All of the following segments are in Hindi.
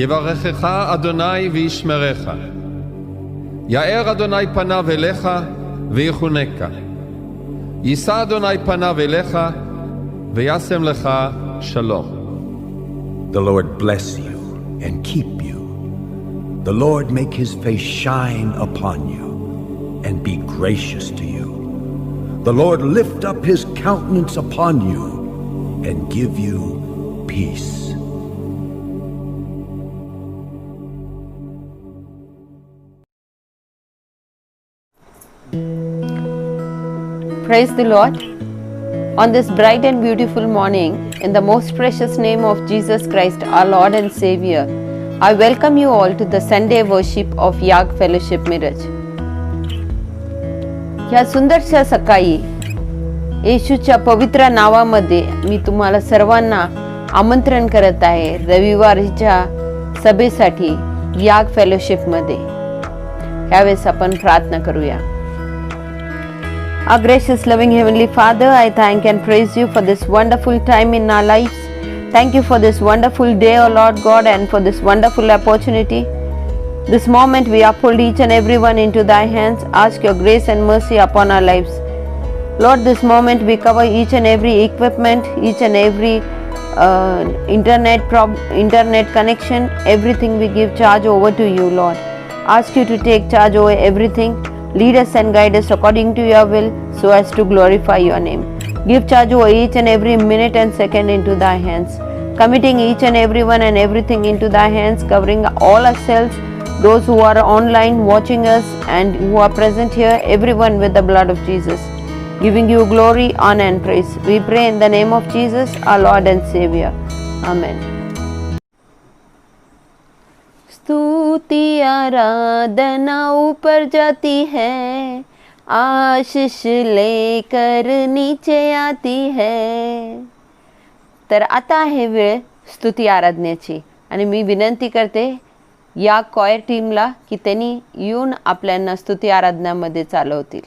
יברכך אדוני וישמרך. יאר אדוני פניו אליך ויחונקה. יישא אדוני פניו אליך וישם לך שלום. The Lord bless you and keep you. The Lord make his face shine upon you and be gracious to you. The Lord lift up his countenance upon you and give you peace. Praise the Lord. On this bright and beautiful morning, in the most precious name of Jesus Christ, our Lord and Savior, I welcome you all to the Sunday worship of Yag Fellowship Miraj. या सुंदरशा सकाळी येशूच्या पवित्र नावामध्ये मी तुम्हाला सर्वांना आमंत्रण करत आहे रविवारच्या सभेसाठी याग फेलोशिपमध्ये. यावेळेस आपण प्रार्थना करूया. Our gracious loving Heavenly Father, I thank and praise you for this wonderful time in our lives. Thank you for this wonderful day, O Lord God, and for this wonderful opportunity. This moment we uphold each and everyone into thy hands. Ask your grace and mercy upon our lives. Lord, this moment we cover each and every equipment, each and every internet connection, everything we give charge over to you, Lord. Ask you to take charge over everything. Lead us and guide us according to your will, so as to glorify your name. Give charge over each and every minute and second into thy hands. Committing each and everyone and everything into thy hands, covering all ourselves, those who are online watching us and who are present here, everyone with the blood of Jesus. Giving you glory, honor and praise. We pray in the name of Jesus, our Lord and Savior. Amen. स्तुति आराधना ऊपर जाती है, आशीष लेकर नीचे आती है. तर आता आहे वेळ स्तुती आराधनेची आणि मी विनंती करते या कॉयर टीमला की त्यांनी येऊन आपल्याला स्तुती आराधनामध्ये चालवतील.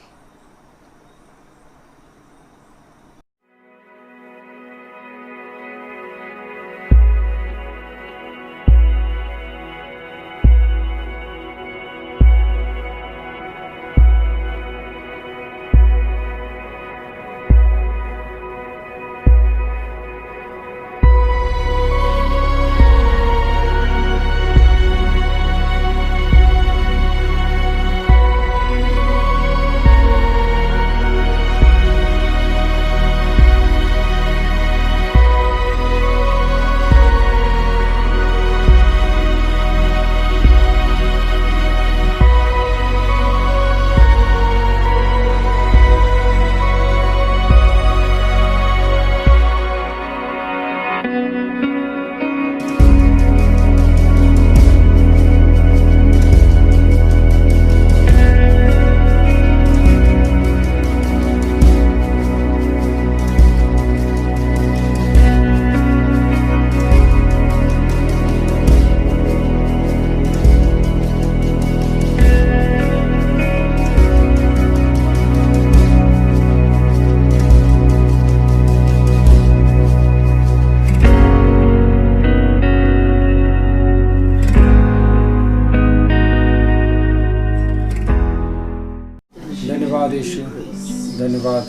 धन्यवाद.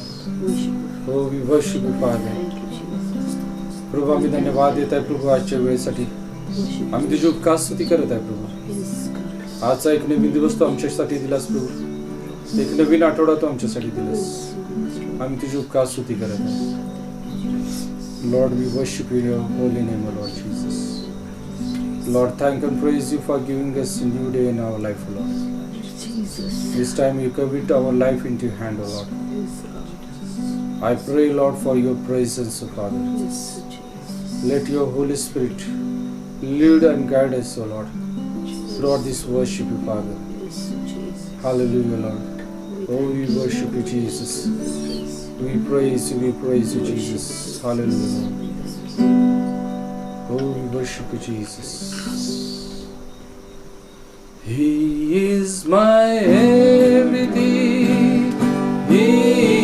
हो, वी वर्शिप यू फादर. प्रभू आम्ही धन्यवाद देत आहे प्रभू आजच्या वेळेसाठी. आम्ही तुझी उपकार स्तुती करत आहे प्रभू. आजचा एक नवीन दिवस तू आमच्यासाठी दिलास प्रभू. एक नवीन आठवडा तू आमच्यासाठी दिलास. आम्ही तुझी उपकार स्तुती करत आहे. Lord, we worship you your holy name, Lord Jesus. Lord, thank and praise you for giving us a new day in our life, Lord. This time we commit our life into your hand, O Lord. I pray, Lord, for your presence, O Father. Let your Holy Spirit lead and guide us, O Lord, throughout this worship, O Father. Hallelujah, Lord. Oh, we worship you, Jesus. We praise you, Jesus. Hallelujah, Lord. Oh, we worship you, Jesus. He is my everything. He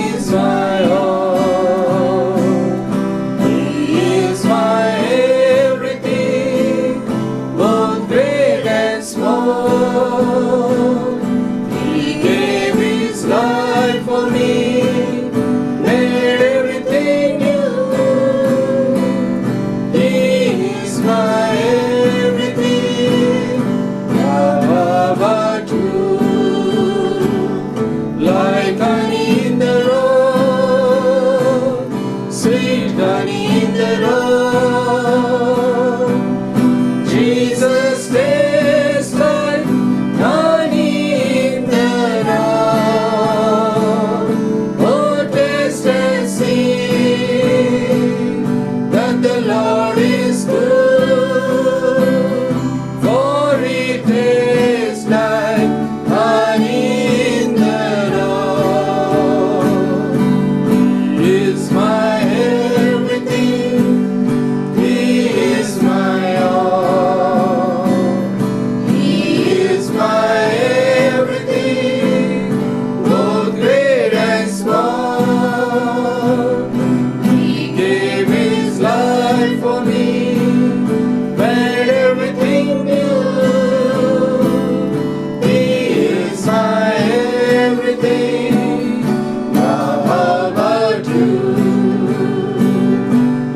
is my all. He is my everything. Both He gave His life for me, made everything new. He is my everything, Baba true. Like honey in the road, sweet honey in the road. Jesus tastes like honey in the road. Oh, taste and see that the Lord is good, for He tastes like honey in the road. He is my everything, He is my all. He is my everything, both great and small. He gave His life for me, made everything new. He is my everything, Baba true.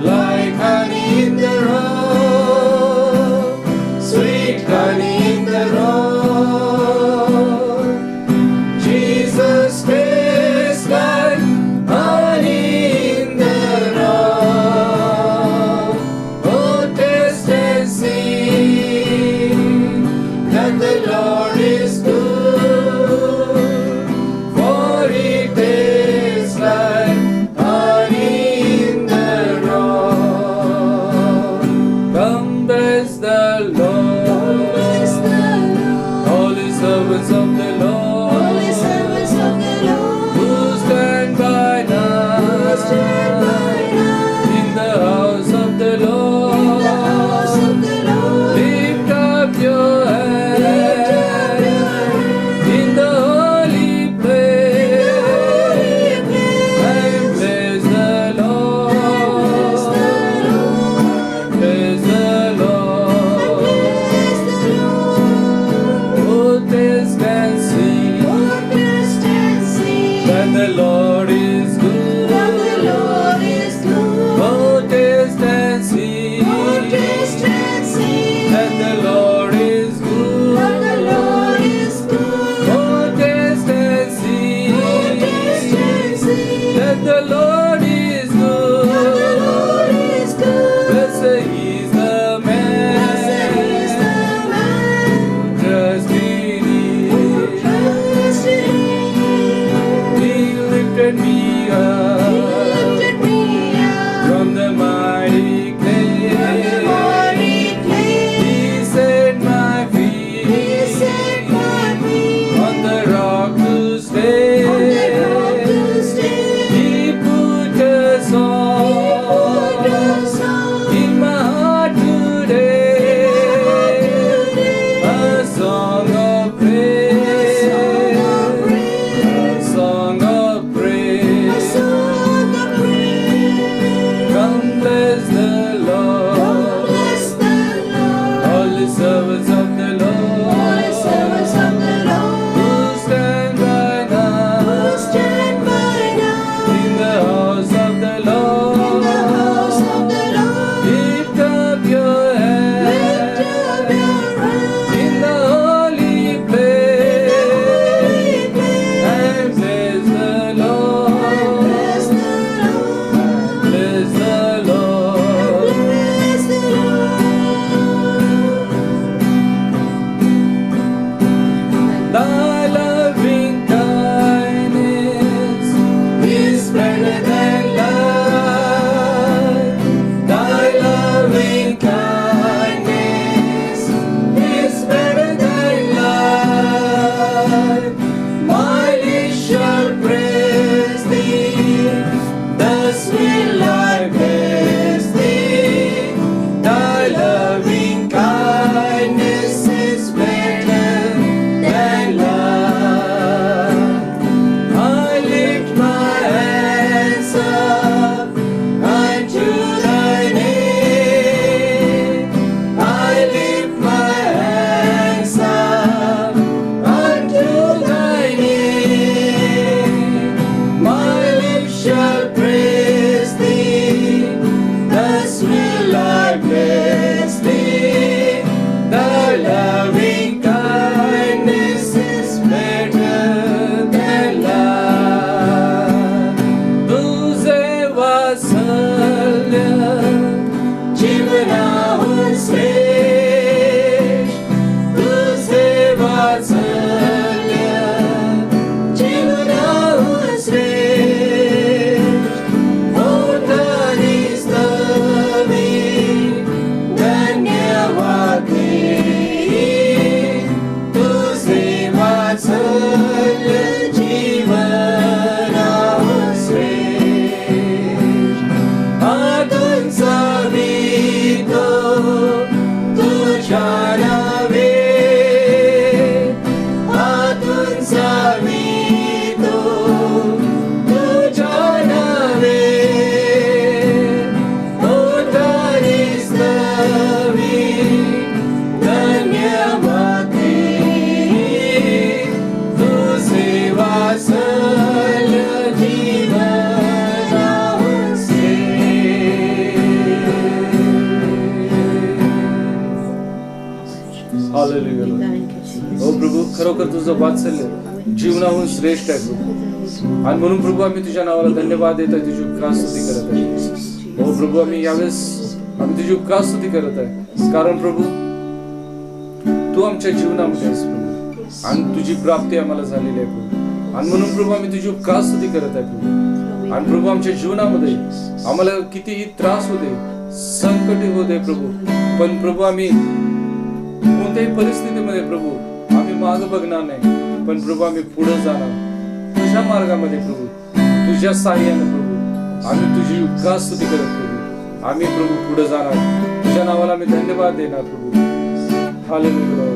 Like honey in the road, sweet honey in the road. Jesus tastes like honey in the road. Oh, taste and see that the Lord is good, for He tastes like honey in the road. Come bless the Lord, holy servants of the Lord, who stand by night in the house of the Lord. Lift up your hands in the holy place and bless the Lord. Bless the Lord. Oh, taste and see that the Lord is good. Oh, taste and see that the Lord is good. Oh, taste and see that the Lord is good. Blessed is the man who trusts in Him. वात्सल्य जीवनाहून श्रेष्ठ मोठाने स्तवी धन्यवाद तुझे वात्सल्य जीवनाहून श्रेष्ठ आतून सावितो तुझ्या नावे आतून सावितो तुझ्या नावे मोठाने स्तवी धन्यवाद तुझे वात्सल्य जीवनाहून श्रेष्ठ. हालेलुया. हो प्रभू, खरोखर तुझं वात्सल्य जीवनाहून श्रेष्ठ आहे प्रभू. आणि म्हणून प्रभू आम्ही तुझ्या नावाला धन्यवाद देत आहे, तुझी उपकार स्तुती करत आहे. हो प्रभू, आम्ही यावेळेस तुझी उपकार स्तुती करत आहे, कारण प्रभू तू आमच्या जीवनामध्ये आहेस प्रभू, आणि तुझी प्राप्ती आम्हाला झालेली आहे प्रभू. आणि म्हणून प्रभू आम्ही तुझी उपकार स्तुती करत आहे प्रभू. आणि प्रभू आमच्या जीवनामध्ये आम्हाला कितीही त्रास होते, संकट होते प्रभू, पण प्रभू आम्ही कोणत्याही परिस्थितीमध्ये प्रभू आम्ही मागे बघणार नाही, पण प्रभू आम्ही पुढे जाणार तुझ्या मार्गामध्ये प्रभू, तुझ्या साह्याने प्रभू. आम्ही तुझी उपकार स्तुती करत प्रभू, आम्ही प्रभू पुढे जाणार, तुझ्या नावाला आम्ही धन्यवाद देणार प्रभू. हालेलुया.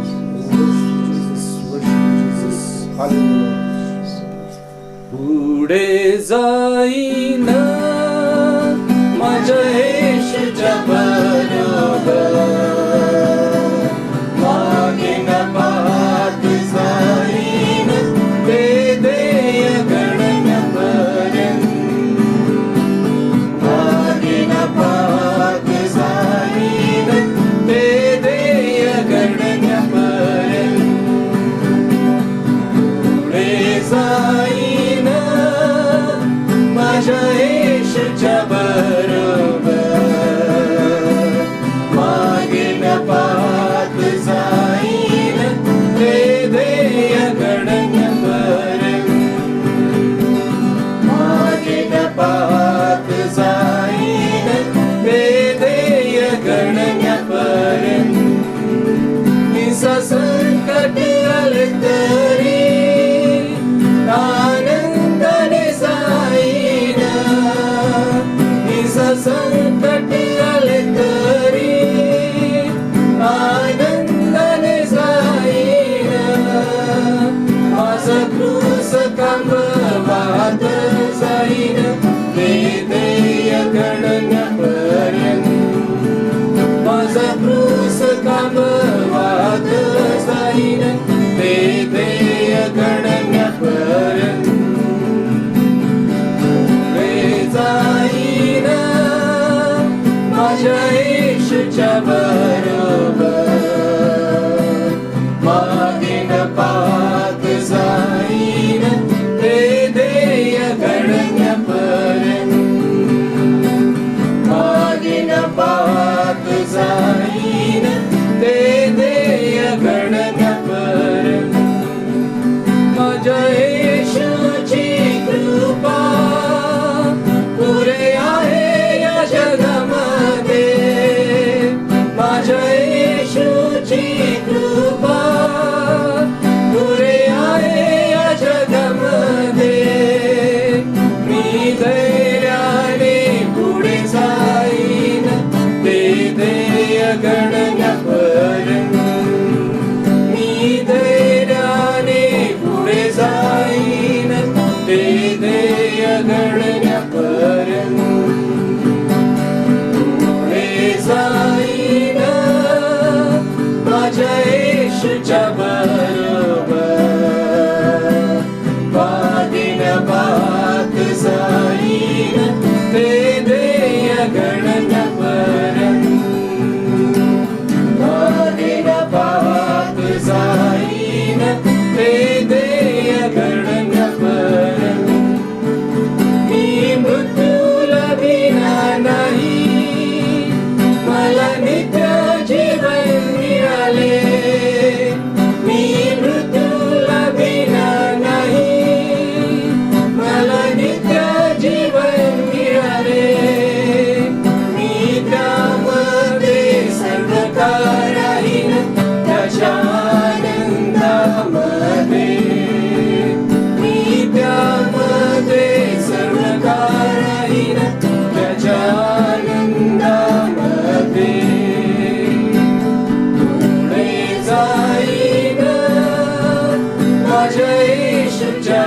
हालेलुया. पुढे जाईन माझ्या येशूच्या बरोबर, मागे न पाहत जाईन ते देय गणनेपर्यंत, मागे न पाहत जाईन ते देय गणनेपर्यंत, पुढे जाईन माझ्या येशूच्या बरोबर, मागे न पाहत जाईन ते देय गणनेपर्यंत, मागे न पाहत जाईन ते देय गणनेपर्यंत. निसा संकट आले तरी आनंदाने जाईन, निसा संकट आले तरी आनंदाने जाईन, माझा क्रूस खांबवात जाईन ते देय गणनेपर्यंत, माझा क्रूस खांबवात जाईन ते देय गणनेपर्यंत, पुढे जाईन माझ्या येशूच्या बरोबर, मागे न पाहत जाईन ते देय गणनेपर्यंत, मागे न पाहत जाईन ते देय गणनेपर्यंत. माझ्या येशूची कृपा पुरे आहे या जगामध्ये, माझ्या येशूची कृपा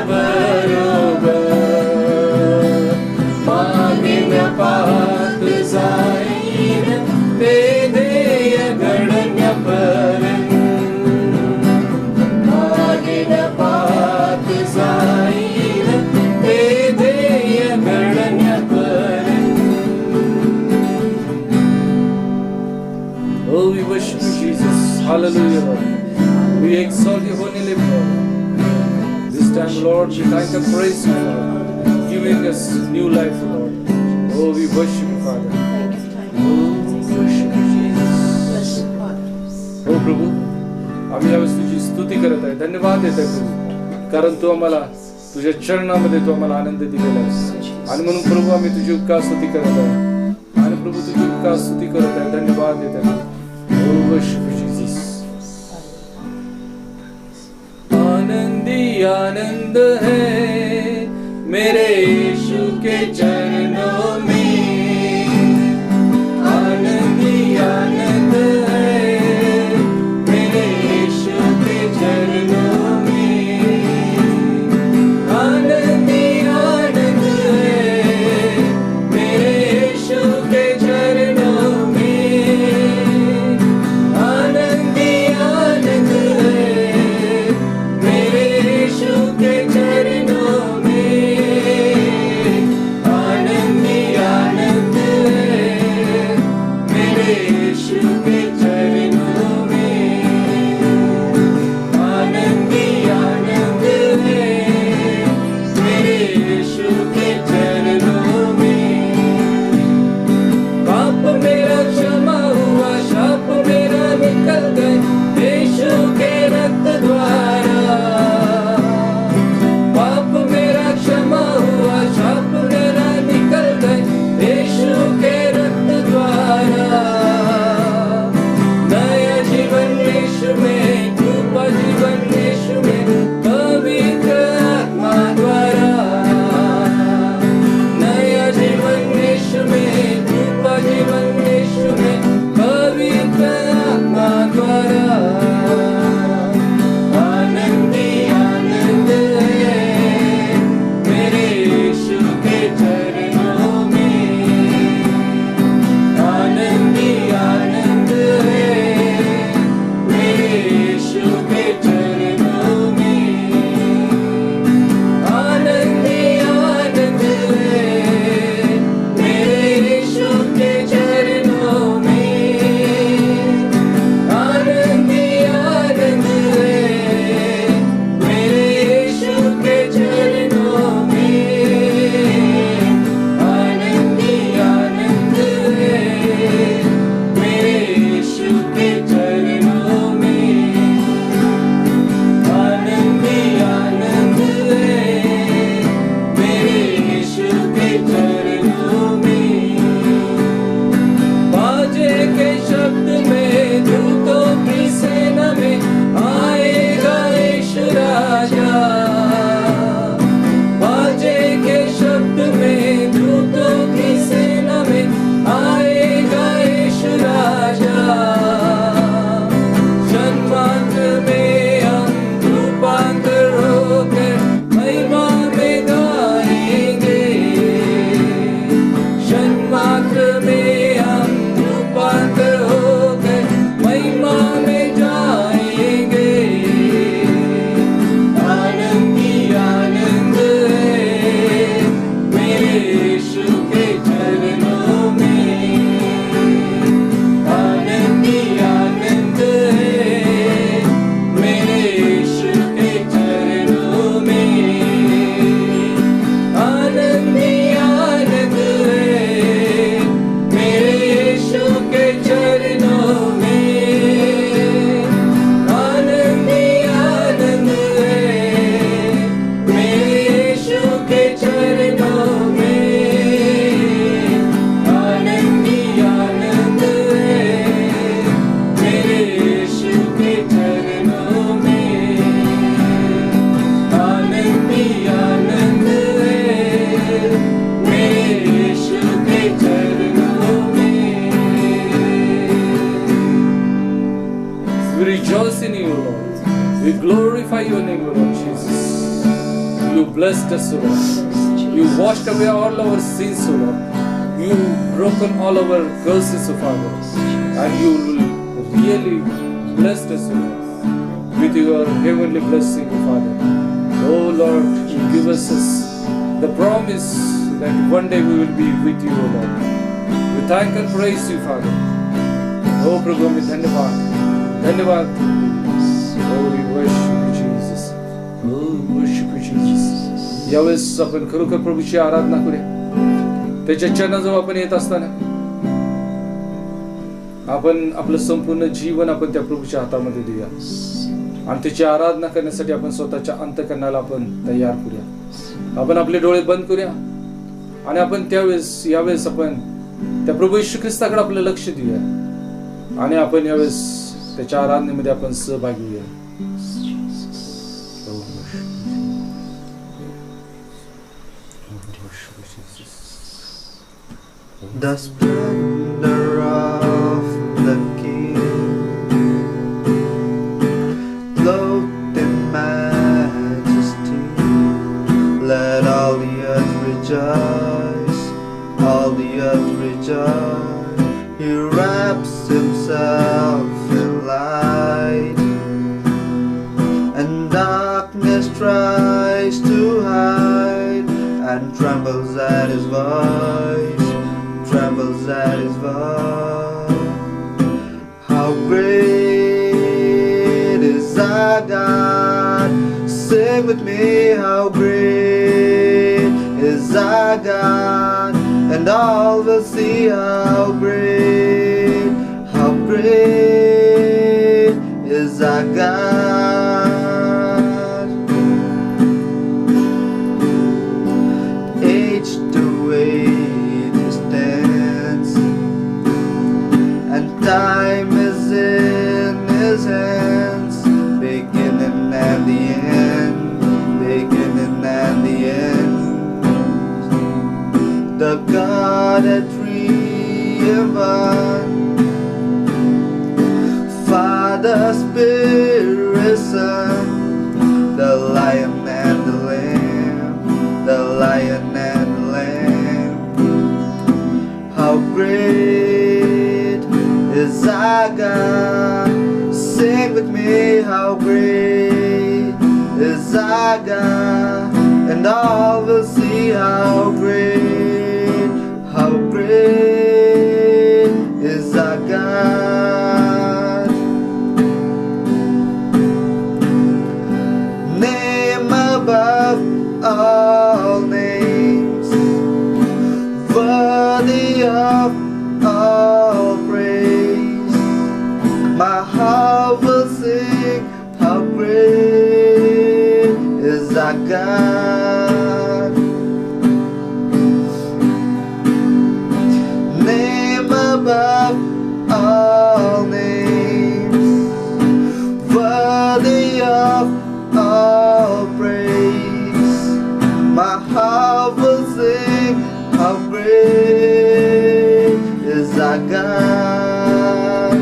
बरोबर मागण्या पाहत जाईन ते ध्येय घडण्यापर्यंत मागण्या पाहत जाईन ते ध्येय घडण्यापर्यंत. Oh, we worship you, Jesus. Hallelujah, Lord. We exalt your holy name, Lord. This time, Lord, we thank and praise you, Lord, giving us new life, Lord. Oh, we worship you, Father. Oh, we worship you, Jesus. Oh, प्रभू, आम्ही यावेळेस तुझी स्तुती करत आहे, धन्यवाद देत आहे प्रभू, कारण तू आम्हाला तुझ्या चरणामध्ये तू आम्हाला आनंद दिलेला आहेस. आणि म्हणून प्रभू आम्ही तुझी उपकार स्तुती करत आहे, आणि प्रभू तुझी उपकार स्तुती करत आहे, धन्यवाद देत आहे. Oh, worship you, Jesus. Anandi आनंद है मेरे यीशु के चरणों में, आनंदी आनंद है मेरे यीशु के चरणों में, आनंदी आनंद है मेरे यीशु के चरणों में, आनंदी आनंद है मेरे यीशु के चरणों में, आनंदी आनंद है मेरे यीशु के चरणों में, आनंदी आनंद है मेरे यीशु के चरणों में. पाप मेरा क्षमा हुआ, शाप मेरा निकल गए यीशु के रक्त द्वारा, पाप मेरा क्षमा हुआ, शाप मेरा निकल गए यीशु के रक्त द्वारा, नया जीवन यीशु में, कृपा जीवन यीशु में, पवित्र आत्मा द्वारा, नया जीवन यीशु में, कृपा जीवन यीशु में, पवित्र आत्मा द्वारा, आनंदी आनंद है मेरे यीशु के चरणों में, आनंदी आनंद है मेरे यीशु के चरणों में, आनंदी आनंद है मेरे यीशु के चरणों में, आनंदी आनंद है मेरे यीशु के चरणों में, आनंदी आनंद है मेरे यीशु के चरणों में, आनंदी आनंद है मेरे यीशु के चरणों में. बाजे के शब्द में दूतों की सेना में आएगा यीशु राजा, बाजे के शब्द में दूतों की सेना में आएगा यीशु राजा, जन्मांतर में हम रूपांतर होकर महिमा में गाएंगे, जन्मांतर में हम रूपांतर होकर महिमा में जाएंगे, आनंदी आनंद है मेरे यीशु के चरणों में, आनंदी आनंद है मेरे यीशु के चरणों में, आनंदी आनंद है मेरे यीशु के चरणों में, आनंदी आनंद है मेरे यीशु के चरणों में, आनंदी आनंद है मेरे यीशु के चरणों में, आनंदी आनंद है मेरे यीशु के चरणों में. We rejoice in you, Lord. We glorify your name, Lord Jesus. We You blessed us, O Lord. You washed away all our sins, O Lord. You broken all our curses, O Father. And you really blessed us, O Lord, with your heavenly blessing, O Father. Oh Lord, you give us the promise that one day we will be with you, O Lord. We thank and praise you, Father. Oh Prabhu, we धन्यवाद. Oh, we worship you, Jesus. Oh, we worship you, Jesus. यावेळेस आपण खरोखर प्रभूची आराधना करूया. त्याच्या चरणाजवळ आपण येत असताना आपण आपलं संपूर्ण जीवन आपण त्या प्रभूच्या हातामध्ये देऊया आणि त्याची आराधना करण्यासाठी आपण स्वतःच्या अंतःकरणाला आपण तयार करूया. आपण आपले डोळे बंद करूया आणि आपण यावेळेस आपण त्या प्रभू येशू ख्रिस्ताकडे आपलं लक्ष देऊया आणि आपण यावेळेस त्याच्या आराधनेमध्ये आपण सहभागी होऊया. The splendor of the King, clothed in majesty, let all the earth rejoice, all the earth rejoice. He wraps himself in light, and darkness tries to hide, and trembles at his voice. Trembles at his voice. How great is our God? Sing with me, how great is our God? And all will see how great is our God. Age to age time is in his hands, beginning and the end, beginning and the end. The God at three in one, Father, Spirit, Son, the Lion and the Lamb, the Lion and the Lamb. How great is our God? Sing with me, how great is our God? And all will see how great is our God. Name above all names, worthy of all praise. My heart will sing, how great is our God. Name above all names, worthy of all praise. My heart will sing, how great is our God.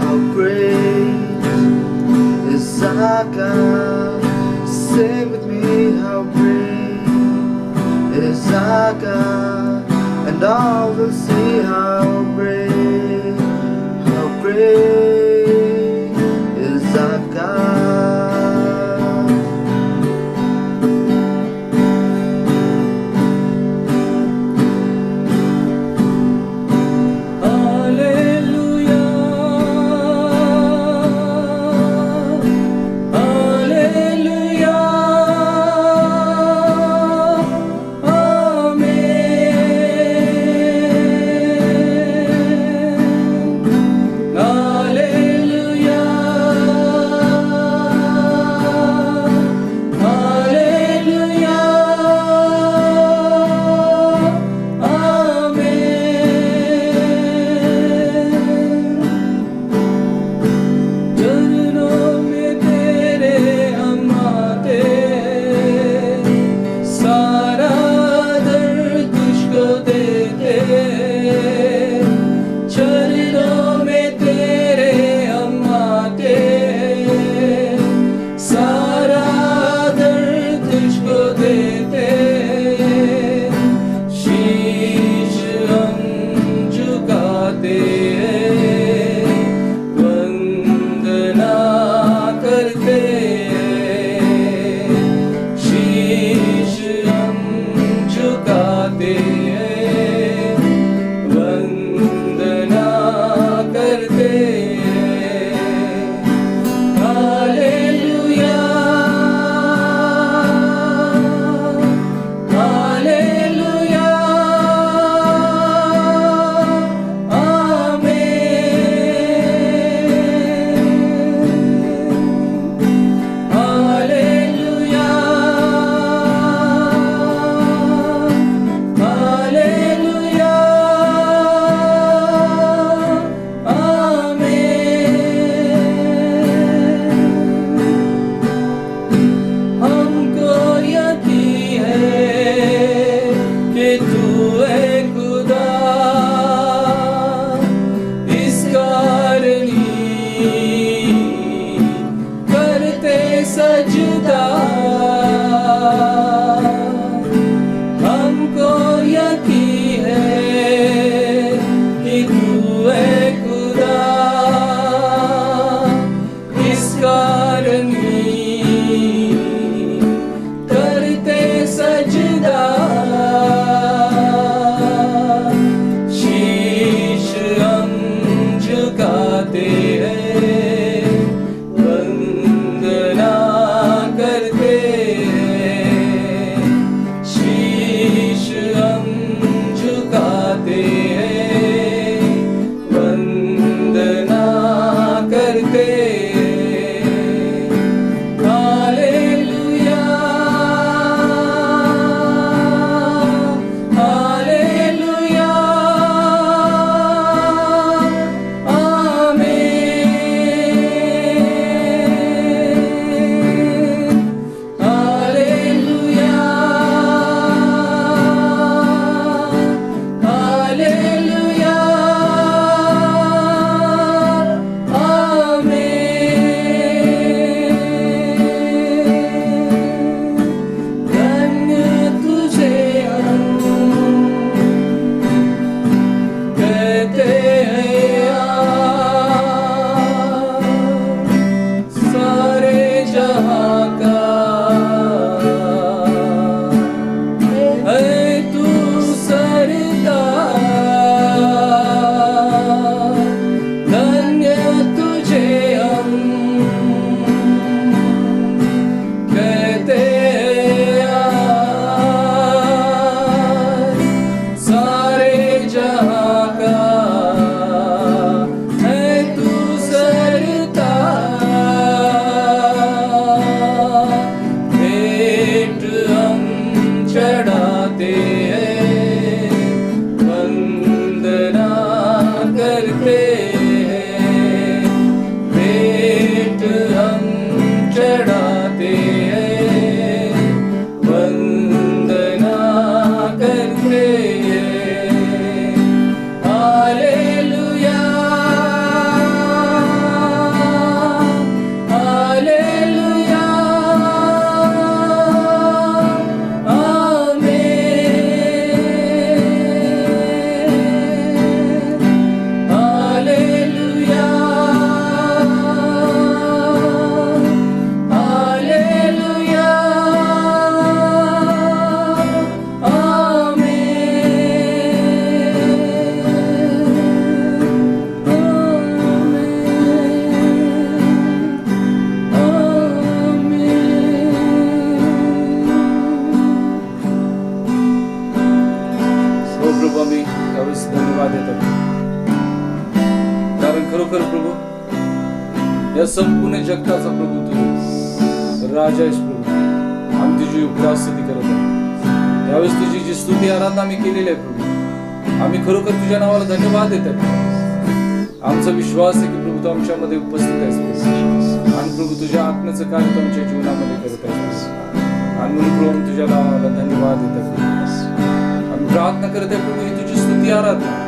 How great is our God? Sing with me, how great is our God? And all will see how great is our God. Hallelujah, Amen. संपूर्ण जगताचा प्रभू तू राजा आहेस प्रभू. आम्ही तुझी उपकार स्तुती करत आहे. यावेळेस तुझी जी स्तुती आराधना आम्ही केलेली आहे प्रभू, आम्ही खरोखर तुझ्या नावाला धन्यवाद देत आहे. आमचा विश्वास आहे की प्रभू तू आमच्यामध्ये उपस्थित आहेस आणि प्रभू तुझ्या आत्म्याचं कार्य तू आमच्या जीवनामध्ये करत आहेस आणि म्हणून प्रभू आम्ही तुझ्या नावाला धन्यवाद देत आहे. आम्ही प्रार्थना करत आहे प्रभू ही तुझी स्तुती आराधना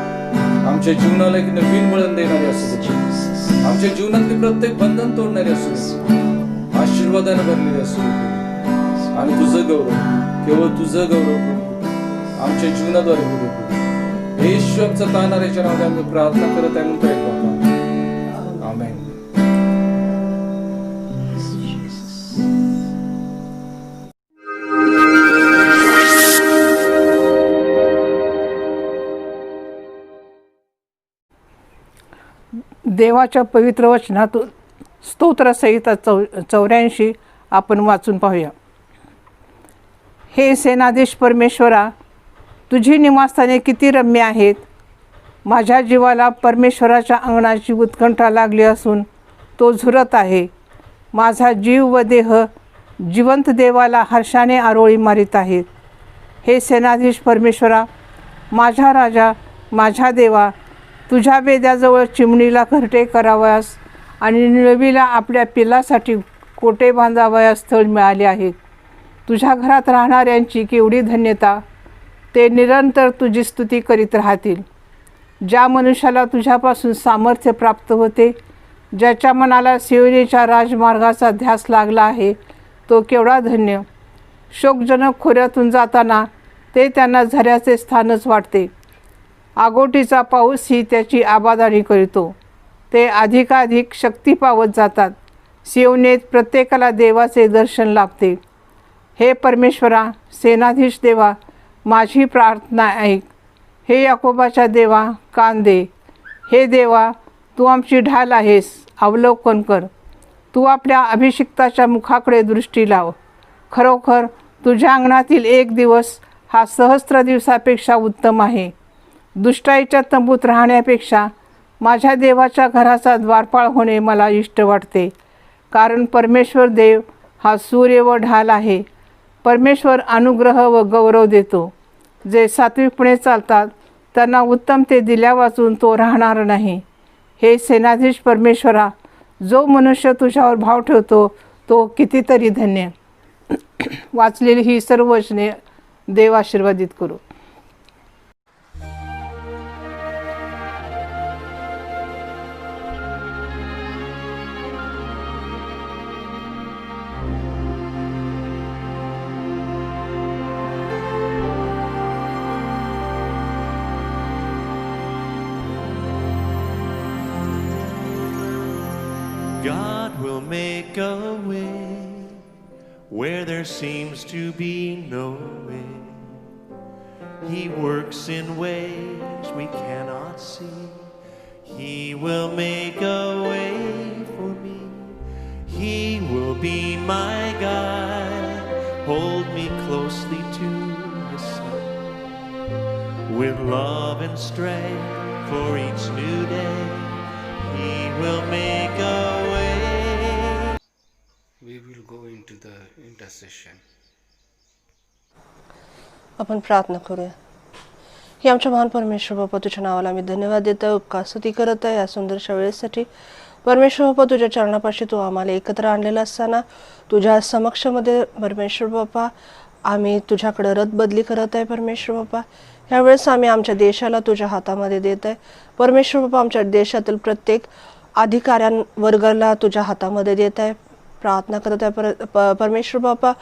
आमच्या जीवनाला एक नवीन वळण देणारी असू दे. आमच्या जीवनातली प्रत्येक बंधन तोडणारी असू दे, आशीर्वादाने भरलेली असू दे आणि तुझं गौरव, केवळ तुझं गौरव आमच्या जीवनाद्वारे होऊ दे. येशू आमचा तारणाऱ्याच्या नावाने आम्ही प्रार्थना करत आहे म्हणून ऐकू बाबा. आमेन. देवाच्या पवित्र वचनातून स्तोत्रसहिता 84 आपण वाचून पाहूया. हे सेनाधीश परमेश्वरा, तुझी निवासस्थाने किती रम्य आहेत. माझ्या जीवाला परमेश्वराच्या अंगणाची उत्कंठा लागली असून तो झुरत आहे. माझा जीव व देह जिवंत देवाला हर्षाने आरोळी मारित आहेत. हे सेनाधीश परमेश्वरा, माझा राजा, माझा देवा, तुझ्या बेद्याजवळ चिमणीला घरटे करावयास आणि निळवीला आपल्या पिल्लासाठी कोटे बांधावयास स्थळ मिळाले आहेत. तुझ्या घरात राहणाऱ्यांची केवढी धन्यता. ते निरंतर तुझी स्तुती करीत राहतील. ज्या मनुष्याला तुझ्यापासून सामर्थ्य प्राप्त होते, ज्याच्या मनाला सियोनीच्या राजमार्गाचा ध्यास लागला आहे, तो केवढा धन्य. शोकजनक खोऱ्यातून जाताना ते त्यांना झऱ्याचे स्थानच वाटते. आगोटीचा पाऊसही त्याची आबादारी करीतो. ते अधिकाधिक शक्ती पावत जातात. सियोनीत प्रत्येकाला देवाचे दर्शन लाभते. हे परमेश्वरा, सेनाधीश देवा, माझी प्रार्थना ऐक. हे याकोबाच्या देवा, कान दे. हे देवा, तू आमची ढाल आहेस, अवलोकन कर. तू आपल्या अभिषिक्ताच्या मुखाकडे दृष्टी लाव. खरोखर तुझ्या अंगणातील एक दिवस हा सहस्त्र दिवसापेक्षा उत्तम आहे. दुष्टाईच्या तंबूत राहण्यापेक्षा माझ्या देवाच्या घराचा द्वारपाळ होणे मला इष्ट वाटते. कारण परमेश्वर देव हा सूर्य व ढाल आहे. परमेश्वर अनुग्रह व गौरव देतो. जे सात्विकपणे चालतात त्यांना उत्तम ते दिल्या वाचून तो राहणार नाही. हे सेनाधीश परमेश्वरा, जो मनुष्य तुझ्यावर भाव ठेवतो तो कितीतरी धन्य. वाचलेली ही सर्व वचने देव आशीर्वादित करू. God will make a way where there seems to be no way. He works in ways we cannot see. He will make a way for me. He will be my guide, hold me closely to his side. With love and strength for each new day, He will make a way. We will go into the intercession. आपण प्रार्थना करूया. हे आमच्या महान परमेश्वर बाप्पा, तुझ्या नावाला मी धन्यवाद देत आहे, उपकार स्तुती करत आहे या सुंदरशा वेळेसाठी. परमेश्वर बाप्पा, तुझ्या चरणापाशी तू आम्हाला एकत्र आणलेला असताना तुझ्या समक्षमध्ये परमेश्वर बाप्पा आम्ही तुझ्याकडे रदबदली करत आहे. परमेश्वर बाप्पा, ह्यावेळेस आम्ही आमच्या देशाला तुझ्या हातामध्ये देत आहे. परमेश्वर बाप्पा, आमच्या देशातील प्रत्येक अधिकाऱ्यांवर्गाला तुझ्या हातामध्ये देत आहे. प्रार्थना करत आहे परमेश्वर बाप्पा,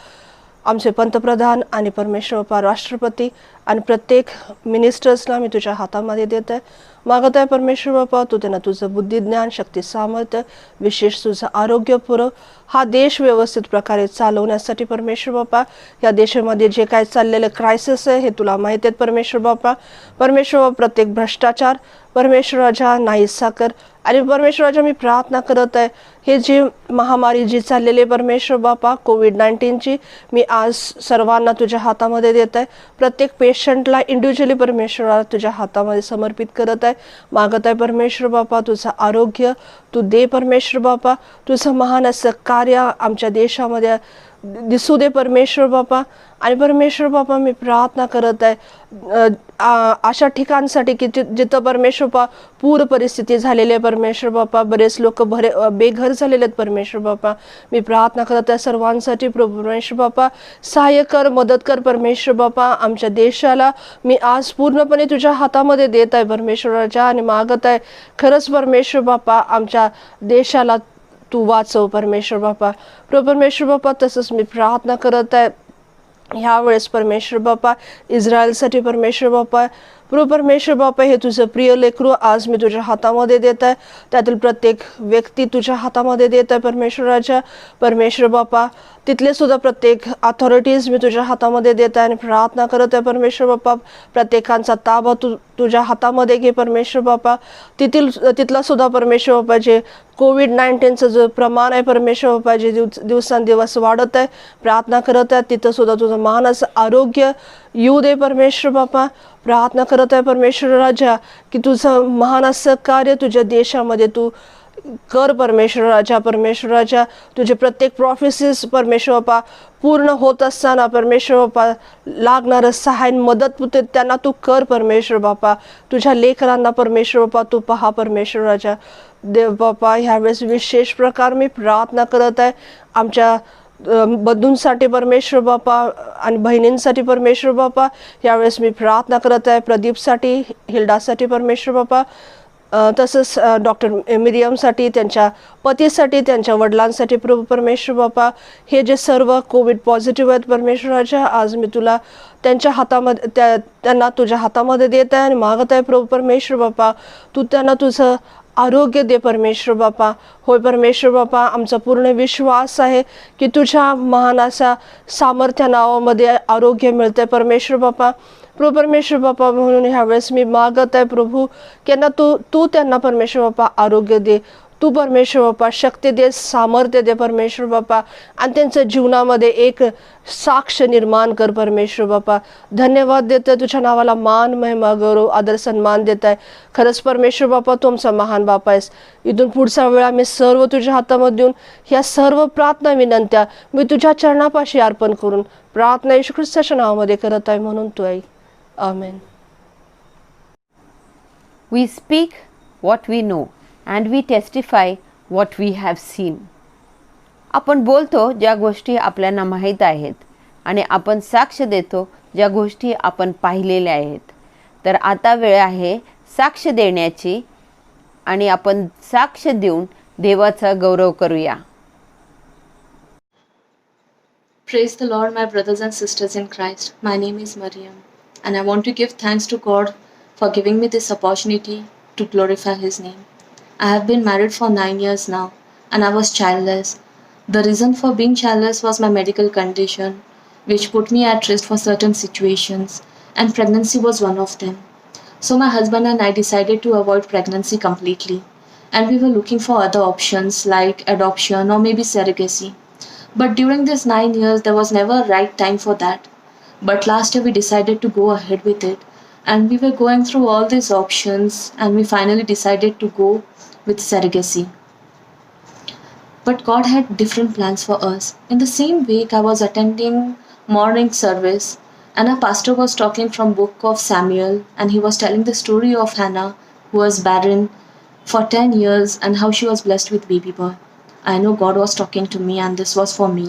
आमचे पंतप्रधान आणि परमेश्वर बाप्पा राष्ट्रपती आणि प्रत्येक मिनिस्टर्सला मी तुझ्या हातामध्ये देत आहे. मागत आहे परमेश्वर बाप्पा, तू त्यांना तुझं बुद्धिज्ञान, शक्ती, सामर्थ्य, विशेष तुझं आरोग्य पुरव. हा देश व्यवस्थित प्रकारे चालवण्यासाठी परमेश्वर बाप्पा, या देशामध्ये जे काय चाललेलं क्रायसिस आहे हे तुला माहिती आहेत परमेश्वर बाप्पा. परमेश्वर बाप्पा, प्रत्येक भ्रष्टाचार परमेश्वराच्या नाहीसा कर. आणि परमेश्वराच्या मी प्रार्थना करत आहे हे जी महामारी जी चाललेली आहे परमेश्वर बापा कोविड-19ची, मी आज सर्वांना तुझ्या हातामध्ये देत आहे. प्रत्येक पेशंटला इंडिव्हिज्युअली परमेश्वराला तुझ्या हातामध्ये समर्पित करत आहे. मागत आहे परमेश्वर बापा तुझं आरोग्य तू दे परमेश्वर बापा. तुझं महान असं कार्य आमच्या देशामध्ये दिसू दे परमेश्वर बापा. आणि परमेश्वर बापा मी प्रार्थना करत आहे अशा ठिकाणसाठी की जिथं परमेश्वर बापा पूर परिस्थिती झालेली आहे परमेश्वर बापा. बरेच लोक बेघर झालेले आहेत परमेश्वर बापा. मी प्रार्थना करत आहे सर्वांसाठी परमेश्वर बापा. सहाय्य कर, मदत कर परमेश्वर बापा. आमच्या देशाला मी आज पूर्णपणे तुझ्या हातामध्ये देत आहे परमेश्वराच्या आणि मागत आहे खरंच परमेश्वर बापा आमच्या देशाला तू वाचव परमेश्वर बापा. परमेश्वर बापा तसंच मी प्रार्थना करत आहे ह्या वेळेस परमेश्वर बापा इस्रायलसाठी परमेश्वर बापा. परमेश्वर बापा हे तुझं प्रिय लेकरू आज मी तुझ्या हातामध्ये देत आहे. त्यातील प्रत्येक व्यक्ती तुझ्या हातामध्ये देत आहे परमेश्वराच्या. परमेश्वर बापा तिथले सुद्धा प्रत्येक अथॉरिटीज मी तुझ्या हातामध्ये देत आहे आणि प्रार्थना करत आहे परमेश्वर बापा. प्रत्येकांचा ताबा तुझ्या हातामध्ये घे परमेश्वर बापा. तिथला सुद्धा परमेश्वर बापा जे कोविड-19चं जो प्रमाण आहे परमेश्वर बापा जे दिवसांदिवस वाढत आहे, प्रार्थना करत आहे तिथं सुद्धा तुझं महान असं आरोग्य येऊ दे परमेश्वर बापा. प्रार्थना करत आहे परमेश्वर राजा की तुझं महान असं कार्य तुझ्या देशामध्ये तू कर परमेश्वराच्या. परमेश्वराच्या तुझे प्रत्येक प्रॉफिसीस परमेश्वर बापा पूर्ण होत असताना परमेश्वर बापा लागणारं सहाय्य मदत त्यांना तू कर परमेश्वर बापा. तुझ्या लेकरांना परमेश्वर बापा तू पहा परमेश्वराच्या. देव बापा ह्यावेळेस विशेष प्रकार मी प्रार्थना करत आहे आमच्या बंधूंसाठी परमेश्वर बापा आणि बहिणींसाठी परमेश्वर बापा. यावेळेस मी प्रार्थना करत आहे प्रदीपसाठी, हिल्डासाठी परमेश्वर बापा. तसंच डॉक्टर मिरियमसाठी, त्यांच्या पतीसाठी, त्यांच्या वडिलांसाठी प्रभू परमेश्वर बापा. हे जे सर्व कोविड पॉझिटिव्ह आहेत परमेश्वराच्या आज मी तुला त्यांच्या हातामध्ये त्यांना तुझ्या हातामध्ये देत आहे आणि मागत आहे प्रभू परमेश्वर बापा तू त्यांना तुझं आरोग्य दे परमेश्वर बापा. होय परमेश्वर बापा आमचा पूर्ण विश्वास आहे की तुझ्या महान असा सामर्थ्य नावामध्ये आरोग्य मिळते परमेश्वर बापा. प्रभू परमेश्वर बापा म्हणून ह्यावेळेस मी मागत आहे प्रभू की तू त्यांना परमेश्वर बापा आरोग्य दे. तू परमेश्वर बापा शक्ती दे, सामर्थ्य दे परमेश्वर बापा आणि त्यांच्या जीवनामध्ये एक साक्ष निर्माण कर परमेश्वर बापा. धन्यवाद देत आहे तुझ्या नावाला मान, महिमा, गौरव, आदर, सन्मान देत आहे. खरंच परमेश्वर बापा तुमचा महान बापा आहेस. इथून पुढचा वेळ आम्ही सर्व तुझ्या हातामध्ये देऊन ह्या सर्व प्रार्थना विनंत्या मी तुझ्या चरणापाशी अर्पण करून प्रार्थना येशू ख्रिस्ताच्या नावामध्ये करत आहे म्हणून तू आई. आमेन. We speak what we know and we testify what we have seen. आपण बोलतो ज्या गोष्टी आपल्याला माहीत आहेत आणि आपण साक्ष देतो ज्या गोष्टी आपण पाहिलेल्या आहेत. तर आता वेळ आहे साक्ष देण्याची आणि आपण साक्ष देऊन देवाचा गौरव करूया. Praise the Lord, my brothers and sisters in Christ. My name is Mariam, and I want to give thanks to God for giving me this opportunity to glorify His name. I have been married for 9 years now, and I was childless. The reason for being childless was my medical condition, which put me at risk for certain situations, and pregnancy was one of them. So my husband and I decided to avoid pregnancy completely, and we were looking for other options like adoption or maybe surrogacy. But during these 9 years, there was never a right time for that. But last year we decided to go ahead with it, and we were going through all these options, and we finally decided to go with surrogacy. But God had different plans for us. In the same week, I was attending morning service, and our pastor was talking from book of Samuel, and he was telling the story of Hannah, who was barren for 10 years and how she was blessed with baby boy. I know God was talking to me, and this was for me.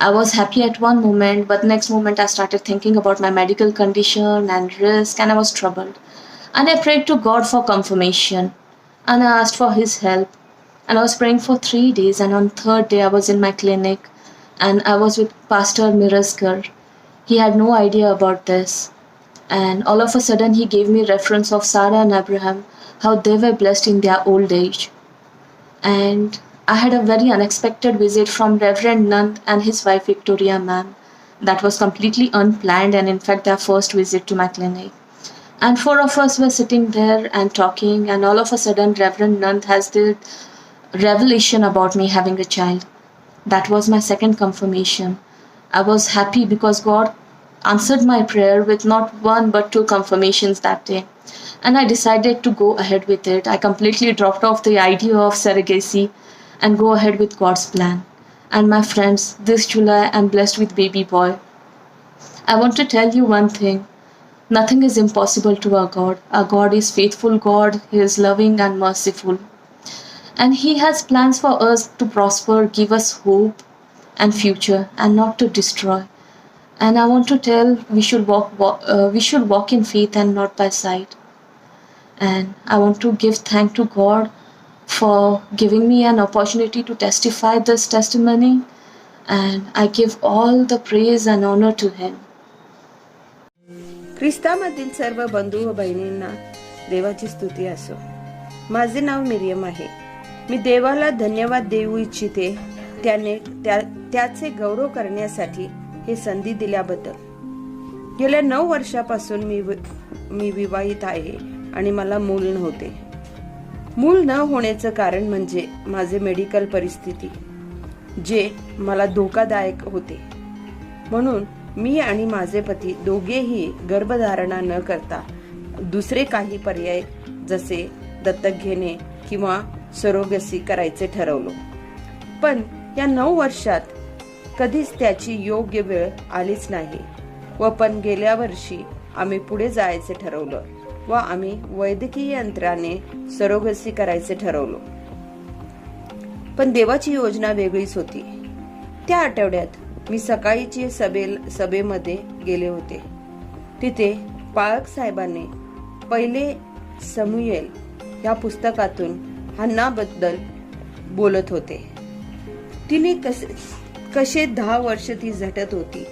I was happy at one moment, but next moment I started thinking about my medical condition and risk, and I was troubled. And I prayed to God for confirmation, and I asked for His help. And I was praying for 3 days, and on 3rd day I was in my clinic, and I was with Pastor Mirazkar. He had no idea about this, and all of a sudden he gave me reference of Sarah and Abraham, how they were blessed in their old age. And I had a very unexpected visit from Reverend Nand and his wife Victoria ma'am. That was completely unplanned, and in fact their first visit to my clinic. And 4 of us were sitting there and talking, and all of a sudden Reverend Nand has this revelation about me having a child. That was my second confirmation. I was happy because God answered my prayer with not one but two confirmations that day. And I decided to go ahead with it. I completely dropped off the idea of surrogacy and go ahead with God's plan. And my friends, this July I'm blessed with baby boy. I want to tell you one thing. Nothing is impossible to our God. Our God is faithful God. He is loving and merciful. And He has plans for us to prosper, give us hope and future, and not to destroy. And I want to tell we should walk in faith and not by sight. And I want to give thanks to God for giving me an opportunity to testify this testimony. And I give all the praise and honor to Him. ख्रिस्तामधील सर्व बंधू व बहिणींना देवाची स्तुती असो. माझे नाव मिरियम आहे. मी देवाला धन्यवाद देऊ इच्छिते त्याचे गौरव करण्यासाठी हे संधी दिल्याबद्दल. गेल्या 9 वर्षापासून मी विवाहित आहे आणि मला मूल नव्हते. मूल न होण्याचं कारण म्हणजे माझे मेडिकल परिस्थिती जे मला धोकादायक होते. म्हणून मी आणि माझे पती दोघेही गर्भधारणा न करता दुसरे काही पर्याय जसे दत्तक घेणे किंवा सरोगसी करायचे ठरवलो. पण या 9 वर्षात कधीच त्याची योग्य वेळ आलीच नाही. पण गेल्या वर्षी आम्ही पुढे जायचे ठरवलं व आम्ही वैद्यकीय यंत्राने सरोगसी करायचे ठरवलो. पण देवाची योजना वेगळीच होती. त्या आठवड्यात मी सकाळीची सभेमध्ये गेले होते. तिथे पाळक साहेबांनी पहिले समूएल या पुस्तकातून हन्नाबद्दल बोलत होते. तिने कसे 10 वर्ष ती झटत होती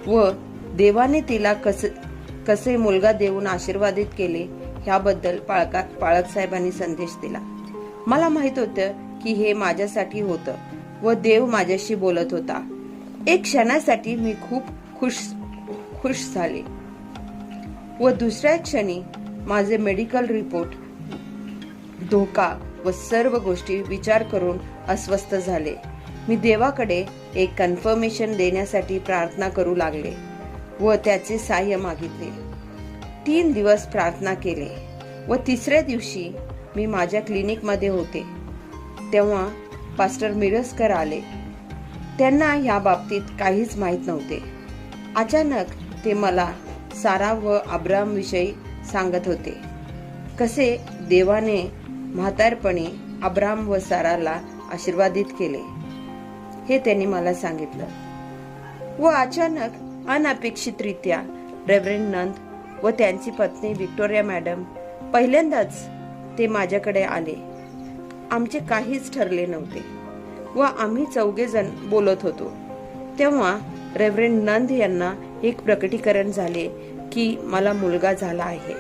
व देवाने तिला कसे मुलगा देऊन आशीर्वादित केले ह्याबद्दल पाळक साहेबांनी संदेश दिला. मला माहित होतं की हे माझ्यासाठी होतं व देव माझ्याशी बोलत होता. एक क्षणासाठी मी खूप खुश झाले व दुसऱ्या क्षणी माझे मेडिकल रिपोर्ट, धोका व सर्व गोष्टी विचार करून अस्वस्थ झाले. मी देवाकडे एक कन्फर्मेशन देण्यासाठी प्रार्थना करू लागले व त्याचे सहाय्य मागितले. 3 दिवस प्रार्थना केले व तिसऱ्या दिवशी मी माझ्या क्लिनिकमध्ये होते तेव्हा पास्टर मिरस्कर आले. त्यांना या बाबतीत काहीच माहीत नव्हते. अचानक ते मला सारा व अब्राम विषयी सांगत होते. कसे देवाने म्हातारपणी अब्राम व साराला आशीर्वादित केले हे त्यांनी मला सांगितलं. व अचानक अनपेक्षितरित्या रेव्हरंड नंद व त्यांची पत्नी व्हिक्टोरिया मॅडम पहिल्यांदाच ते माझ्याकडे आले. आमचे काहीच ठरले नव्हते व आम्ही 4 जण बोलत होतो. तेव्हा रेव्हरंड नंद यांना एक प्रकटीकरण झाले की मला मुलगा झाला आहे.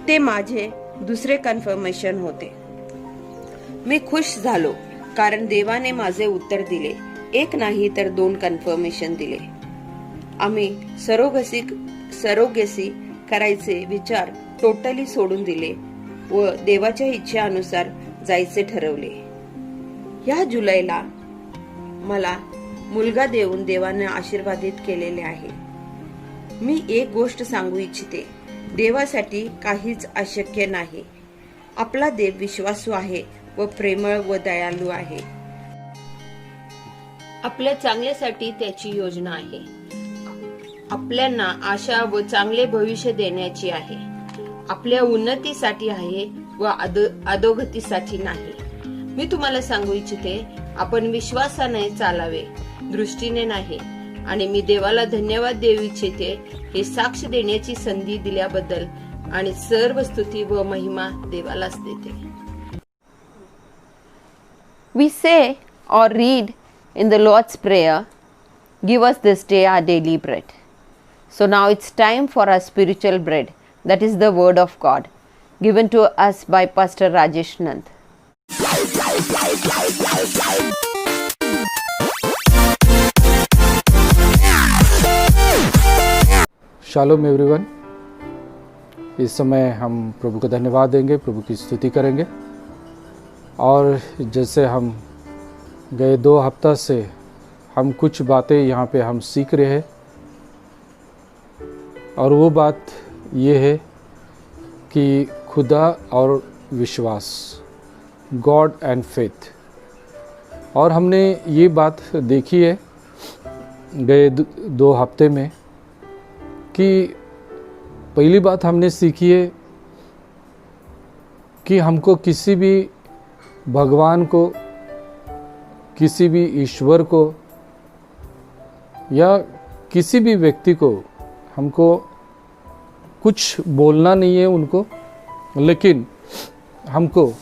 ते माझे दुसरे कन्फर्मेशन होते. मी खुश झालो कारण देवाने माझे उत्तर दिले. एक नाही तर 2 कन्फर्मेशन दिले. आम्ही सरोगसी करायचे विचार टोटली सोडून दिले व देवाच्या इच्छेनुसार जायचे ठरवले. या जुलैला मला मुलगा देऊन देवाने आशीर्वादित केलेले आहे. मी एक गोष्ट सांगू इच्छिते. देवासाठी काहीच अशक्य नाही. आपला देव विश्वासू आहे व प्रेमळ व दयाळू आहे. आपल्या चांगल्यासाठी त्याची योजना आहे. आपल्याला आशा व चांगले भविष्य देण्याची आहे. आपल्या उन्नतीसाठी आहे व अधोगतीसाठी नाही. मी तुम्हाला सांगू इच्छिते, आपण विश्वासाने चालावे, दृष्टीने नाही. आणि मी देवाला धन्यवाद देऊ इच्छिते हे साक्ष देण्याची संधी दिल्याबद्दल आणि सर्व स्तुती व महिमा देवालाच देते. We say or read in the Lord's Prayer, give us this day our daily bread. So now it's time for our spiritual bread, that is the word of God, given to us by Pastor Rajesh Nand. Shalom everyone. इस समय हम प्रभु को धन्यवाद देंगे, प्रभु की स्तुति करेंगे। और जैसे हम गए 2 हफ्ता से हम कुछ बातें यहाँ पे हम सीख रहे हैं, और वो बात ये है कि खुदा और विश्वास, गॉड एंड फेथ। और हमने ये बात देखी है गए 2 हफ्ते में कि पहली बात हमने सीखी है कि हमको किसी भी भगवान को, किसी भी ईश्वर को या किसी भी व्यक्ति को हमको कुछ बोलना नहीं है उनको, लेकिन हमको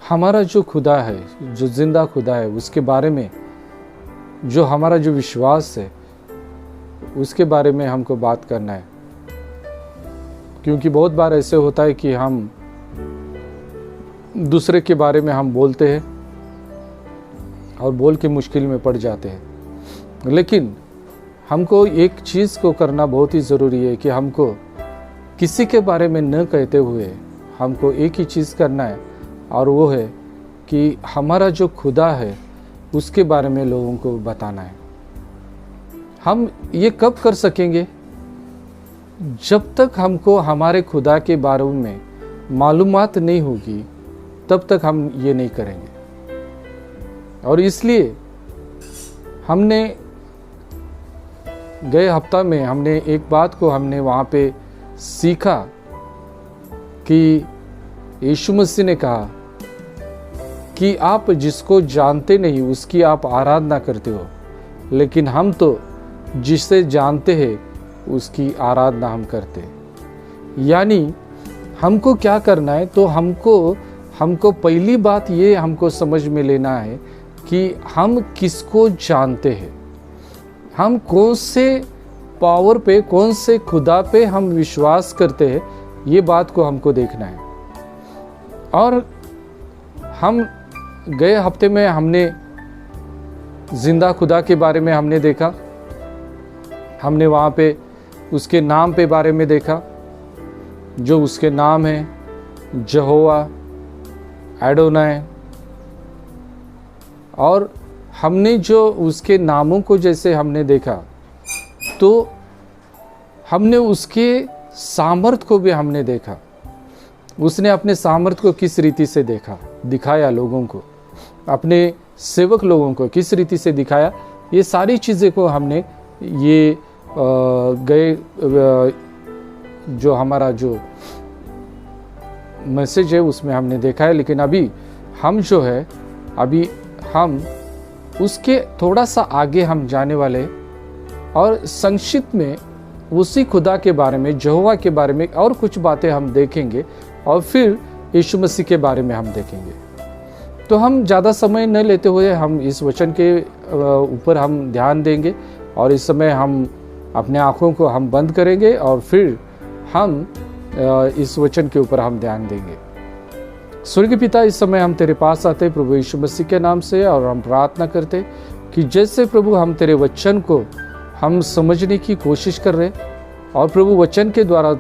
हमारा जो खुदा है, जो जिंदा खुदा है, उसके बारे में, जो हमारा जो विश्वास है उसके बारे में हमको बात करना है। क्योंकि बहुत बार ऐसे होता है कि हम दूसरे के बारे में हम बोलते हैं और बोल के मुश्किल में पड़ जाते हैं, लेकिन हमको एक चीज़ को करना बहुत ही ज़रूरी है कि हमको किसी के बारे में न कहते हुए हमको एक ही चीज़ करना है, और वो है कि हमारा जो खुदा है उसके बारे में लोगों को बताना है। हम ये कब कर सकेंगे? जब तक हमको हमारे खुदा के बारे में मालूमात नहीं होगी तब तक हम ये नहीं करेंगे। और इसलिए हमने गए हफ्ता में हमने एक बात को हमने वहाँ पे सीखा कि यीशु मसीह ने कहा कि आप जिसको जानते नहीं उसकी आप आराधना करते हो, लेकिन हम तो जिसे जानते हैं उसकी आराधना हम करते हैं। यानी हमको क्या करना है? तो हमको पहली बात ये हमको समझ में लेना है कि हम किसको जानते हैं, हम कौन से पावर पे, कौन से खुदा पे हम विश्वास करते हैं, ये बात को हमको देखना है। और हम गए हफ्ते में हमने जिंदा खुदा के बारे में हमने देखा, हमने वहाँ पे उसके नाम पे बारे में देखा, जो उसके नाम है यहोवा, एडोनाय। और हमने जो उसके नामों को जैसे हमने देखा, तो हमने उसके सामर्थ को भी हमने देखा। उसने अपने सामर्थ को किस रीति से दिखाया लोगों को, अपने सेवक लोगों को किस रीति से दिखाया, ये सारी चीज़ें को हमने ये गए जो हमारा जो मैसेज है उसमें हमने देखा है। लेकिन अभी हम जो है, अभी हम उसके थोड़ा सा आगे हम जाने वाले और संक्षिप्त में उसी खुदा के बारे में, यहोवा के बारे में और कुछ बातें हम देखेंगे, और फिर यीशु मसीह के बारे में हम देखेंगे। तो हम ज़्यादा समय न लेते हुए हम इस वचन के ऊपर हम ध्यान देंगे, और इस समय हम अपने आँखों को हम बंद करेंगे और फिर हम इस वचन के ऊपर हम ध्यान देंगे। स्वर्गीय पिता, इस समय हम तेरे पास आते प्रभु यीशु मसीह के नाम से, और हम प्रार्थना करते कि जैसे प्रभु हम तेरे वचन को हम समझने की कोशिश कर रहे, और प्रभु वचन के द्वारा